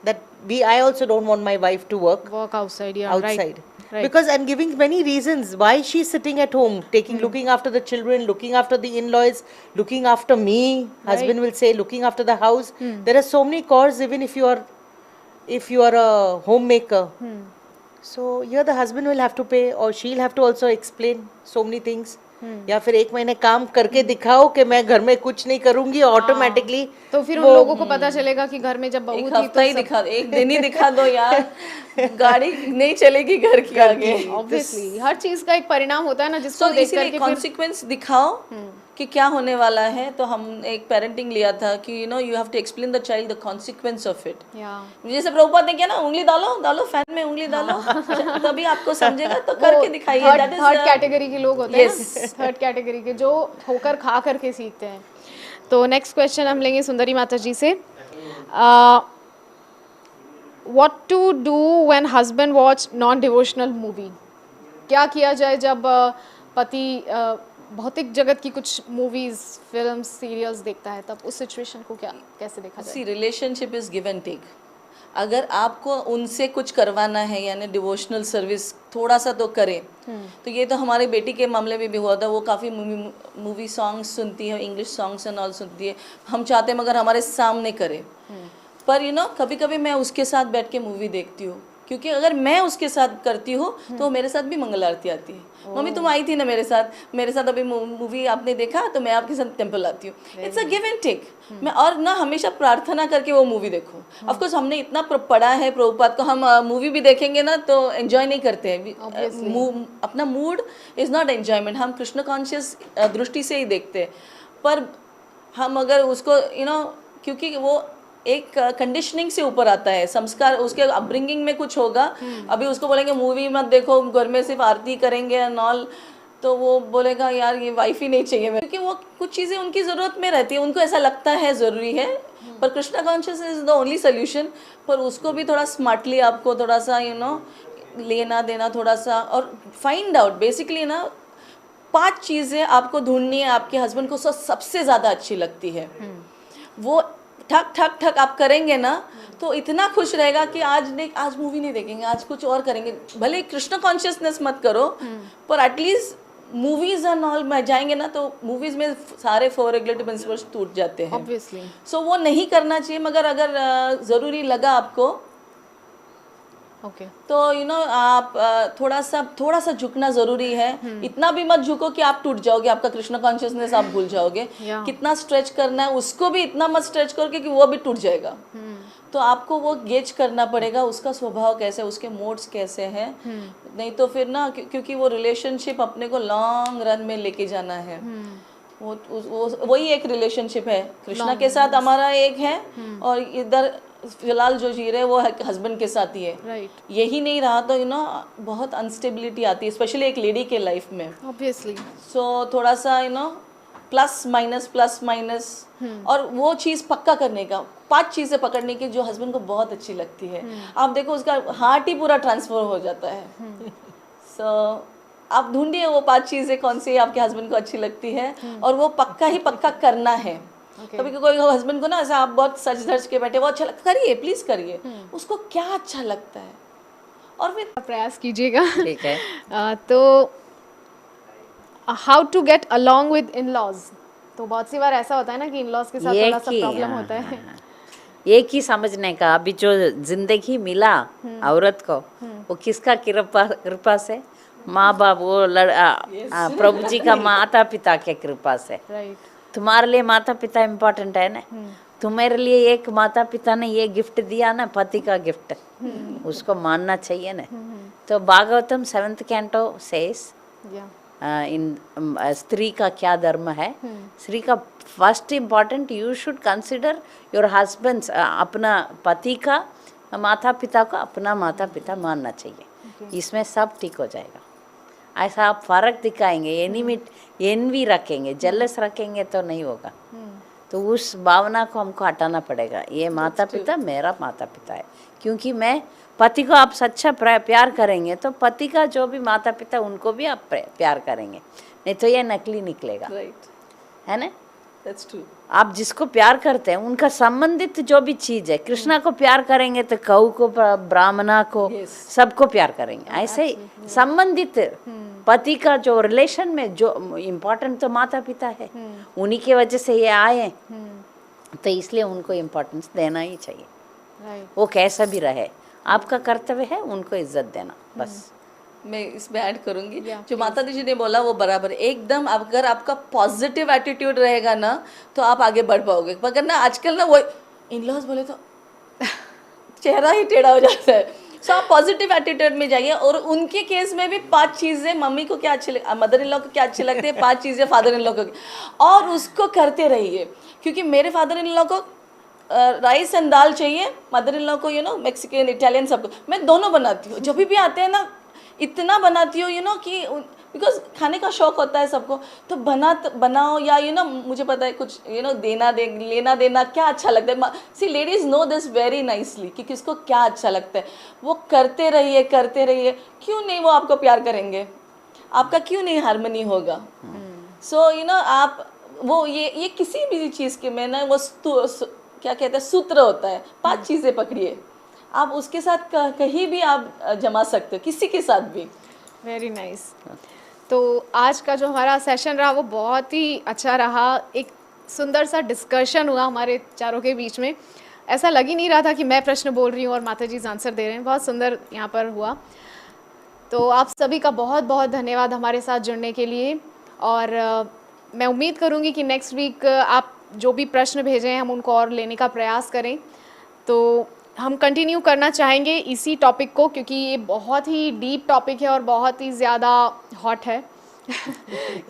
that I also don't want my wife to work work outside. या outside. Right. Because I'm giving many reasons why she's sitting at home, looking after the children, looking after the in-laws, looking after me. Husband will say looking after the house. There are so many chores even if you are a homemaker. So here the husband will have to pay, or she'll have to also explain so many things. या फिर 1 महीने काम करके दिखाओ कि मैं घर में कुछ नहीं करूंगी, ऑटोमेटिकली तो फिर उन लोगों को पता चलेगा कि घर में जब बहू एक थी हफ्ता ही दिखा, एक दिन ही दिखा दो यार, गाड़ी नहीं चलेगी घर की आगे। ऑब्वियसली हर चीज का एक परिणाम होता है ना, जिसको तो देख इसीलिए करके फिर कॉन्सिक्वेंस दिखाओ कि क्या होने वाला है। तो हम एक पेरेंटिंग लिया था कि you have to explain the child the consequence of it. या जैसे प्रभुपाद ने किया ना, उंगली डालो डालो फैन में, उंगली डालो, तभी आपको समझेगा, तो करके दिखाइए। दैट इज थर्ड कैटेगरी के लोग होते हैं ना, थर्ड कैटेगरी के जो होकर खा करके सीखते हैं। तो नेक्स्ट क्वेश्चन हम लेंगे सुंदरी माता जी से। What to do when husband watch non devotional movie? क्या किया जाए जब पति भौतिक जगत की कुछ मूवीज, फिल्म, सीरियल्स देखता है, तब उस सिचुएशन को क्या कैसे देखा जाए? See relationship is give and take. अगर आपको उनसे कुछ करवाना है, यानी डिवोशनल सर्विस थोड़ा सा तो करें। तो ये तो हमारे बेटी के मामले में भी हुआ था। वो काफ़ी मूवी सॉन्ग्स सुनती है, इंग्लिश सॉन्ग्स एंड ऑल सुनती है। हम चाहते हैं मगर हमारे सामने करे। पर कभी कभी मैं उसके साथ बैठ के मूवी देखती हूँ, क्योंकि अगर मैं उसके साथ करती हूँ तो वो मेरे साथ भी मंगल आरती आती है। मम्मी तुम आई थी ना मेरे साथ अभी मूवी आपने देखा, तो मैं आपके साथ टेम्पल आती हूँ। It's a give and take. मैं और ना हमेशा प्रार्थना करके वो मूवी देखूँ। ऑफकोर्स हमने इतना पढ़ा है प्रभुपाद को, हम मूवी भी देखेंगे ना तो एंजॉय नहीं करते हैं। अपना मूड इज़ नॉट एंजॉयमेंट। हम कृष्ण कॉन्शियस दृष्टि से ही देखते हैं। पर हम अगर उसको क्योंकि वो एक कंडीशनिंग से ऊपर आता है, संस्कार उसके अपब्रिंगिंग में कुछ होगा। अभी उसको बोलेंगे मूवी मत देखो, घर में सिर्फ आरती करेंगे एंड ऑल, तो वो बोलेगा यार ये वाइफ ही नहीं चाहिए मैं, क्योंकि वो कुछ चीज़ें उनकी ज़रूरत में रहती है, उनको ऐसा लगता है ज़रूरी है। पर Krishna conscious is the only solution. पर उसको भी थोड़ा स्मार्टली आपको थोड़ा सा लेना देना थोड़ा सा, और फाइंड आउट बेसिकली 5 चीज़ें आपको ढूंढनी है आपके हस्बैंड को सबसे ज़्यादा अच्छी लगती है। वो ठक ठक ठक आप करेंगे ना तो इतना खुश रहेगा कि आज मूवी नहीं देखेंगे, आज कुछ और करेंगे। भले कृष्ण कॉन्शियसनेस मत करो, पर एटलीस्ट मूवीज एंड ऑल में जाएंगे ना तो मूवीज में सारे 4 रेगुलेटरी प्रिंसिपल्स टूट जाते हैं। ऑब्वियसली सो वो नहीं करना चाहिए। मगर अगर ज़रूरी लगा आपको तो आप थोड़ा सा झुकना जरूरी है। इतना भी मत झुको कि आप टूट जाओगे, आपका कृष्ण कॉन्शियसनेस आप भूल जाओगे। कितना स्ट्रेच करना है उसको भी इतना मत स्ट्रेच करके कि वो भी टूट जाएगा। तो आपको वो गेज करना पड़ेगा, उसका स्वभाव कैसे, उसके मोड्स कैसे हैं। नहीं तो फिर क्योंकि वो रिलेशनशिप अपने को लॉन्ग रन में लेके जाना है। वही एक रिलेशनशिप है कृष्णा के साथ हमारा एक है, और इधर फिलहाल जो जी रहे वो हस्बैंड के साथ ही है। राइट। यही नहीं रहा तो बहुत अनस्टेबिलिटी आती है, स्पेशली एक लेडी के लाइफ में। ऑब्वियसली सो थोड़ा सा प्लस माइनस और वो चीज़ पक्का करने का, 5 चीज़ें पकड़ने की जो हस्बैंड को बहुत अच्छी लगती है। आप देखो उसका हार्ट ही पूरा ट्रांसफर हो जाता है। सो आप ढूंढिए वो 5 चीज़ें कौन सी आपके हस्बैंड को अच्छी लगती है, और वो पक्का करना है। कभी कोई हस्बैंड को ना ऐसा आप बहुत सच धज के बैठे, वो अच्छा लगता, करिए प्लीज करिए, उसको क्या अच्छा लगता है और फिर प्रयास कीजिएगा। ठीक है। तो how to get along with in laws? तो बहुत सी बार ऐसा होता है ना कि इन लॉज के साथ थोड़ा सा प्रॉब्लम होता है। एक ही समझने का, अभी जो जिंदगी मिला औरत को वो किसका कृपा से? माँ बाप, वो प्रभु जी का माता पिता के कृपा से। राइट। तुम्हारे लिए माता पिता इम्पोर्टेंट है ना। तुम्हारे लिए एक माता पिता ने ये गिफ्ट दिया ना, पति का गिफ्ट, उसको मानना चाहिए ना। तो भागवतम 7th कैंटो सेस इन स्त्री का क्या धर्म है। स्त्री का first important, you should consider your husband's, अपना पति का माता पिता को अपना माता पिता मानना चाहिए। इसमें सब ठीक हो जाएगा। ऐसा आप फर्क दिखाएंगे, एनवी रखेंगे, जेलस रखेंगे तो नहीं होगा। तो उस भावना को हमको हटाना पड़ेगा। ये माता पिता मेरा माता पिता है, क्योंकि मैं पति को आप सच्चा प्यार करेंगे तो पति का जो भी माता पिता उनको भी आप प्यार करेंगे, नहीं तो ये नकली निकलेगा। है ना? That's true. आप जिसको प्यार करते हैं उनका संबंधित जो भी चीज है, कृष्णा को प्यार करेंगे तो कऊ को, ब्राह्मणा को, सबको प्यार करेंगे। ऐसे ही संबंधित पति का जो रिलेशन में जो इम्पोर्टेंट तो माता पिता है, उन्हीं के वजह से ये आए, तो इसलिए उनको इम्पोर्टेंस देना ही चाहिए। वो कैसा भी रहे, आपका कर्तव्य है उनको इज्जत देना, बस। मैं इसमें ऐड करूंगी Yeah, जो माता जी ने बोला वो बराबर एकदम। अगर आपका पॉजिटिव एटीट्यूड रहेगा ना तो आप आगे बढ़ पाओगे, मगर ना आजकल ना वो इन लॉज बोले तो चेहरा ही टेढ़ा हो जाता है। सो आप पॉजिटिव एटीट्यूड में जाइए। और उनके केस में भी 5 चीज़ें मम्मी को क्या अच्छी मदर इन लॉ को क्या अच्छी लगती है, 5 चीज़ें फादर इन लॉ को, और उसको करते रहिए। क्योंकि मेरे फादर इन लॉ को राइस एंड दाल चाहिए, मदर इन लॉ को मैक्सिकन इटालियन सबको मैं दोनों बनाती हूँ। जब भी आते हैं ना इतना बनाती हूँ कि बिकॉज खाने का शौक होता है सबको, तो बनाओ या मुझे पता है कुछ लेना देना क्या अच्छा लगता है। See ladies know this very nicely कि किसको क्या अच्छा लगता है। वो करते रहिए क्यों नहीं वो आपको प्यार करेंगे, आपका क्यों नहीं हार्मनी होगा। सो आप वो ये किसी भी चीज़ के में ना वो क्या कहते हैं सूत्र होता है, 5 चीज़ें पकड़िए, आप उसके साथ कहीं भी आप जमा सकते हो, किसी के साथ भी। Very nice. तो आज का जो हमारा सेशन रहा वो बहुत ही अच्छा रहा। एक सुंदर सा डिस्कशन हुआ हमारे चारों के बीच में। ऐसा लग ही नहीं रहा था कि मैं प्रश्न बोल रही हूँ और माता जी आंसर दे रहे हैं। बहुत सुंदर यहाँ पर हुआ। तो आप सभी का बहुत बहुत धन्यवाद हमारे साथ जुड़ने के लिए। और मैं उम्मीद करूँगी कि नेक्स्ट वीक आप जो भी प्रश्न भेजें हम उनको और लेने का प्रयास करें। तो हम कंटिन्यू करना चाहेंगे इसी टॉपिक को, क्योंकि ये बहुत ही डीप टॉपिक है और बहुत ही ज़्यादा हॉट है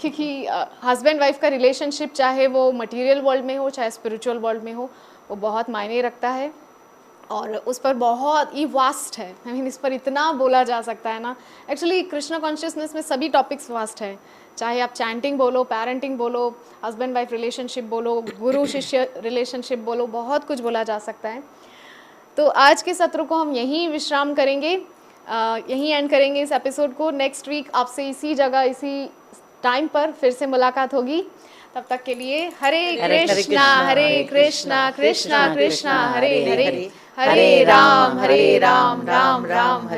क्योंकि हस्बैंड वाइफ का रिलेशनशिप चाहे वो मटेरियल वर्ल्ड में हो चाहे स्पिरिचुअल वर्ल्ड में हो, वो बहुत मायने रखता है और उस पर बहुत ही वास्ट है। आई मीन इस पर इतना बोला जा सकता है ना। एक्चुअली कृष्णा कॉन्शियसनेस में सभी टॉपिक्स वास्ट है, चाहे आप चैंटिंग बोलो, पेरेंटिंग बोलो, हस्बैंड वाइफ रिलेशनशिप बोलो, गुरु शिष्य रिलेशनशिप बोलो, बहुत कुछ बोला जा सकता है। तो आज के सत्र को हम यहीं विश्राम करेंगे, यहीं एंड करेंगे इस एपिसोड को। नेक्स्ट वीक आपसे इसी जगह इसी टाइम पर फिर से मुलाकात होगी। तब तक के लिए हरे कृष्णा हरे कृष्णा कृष्णा कृष्णा हरे हरे, हरे राम राम राम हरे।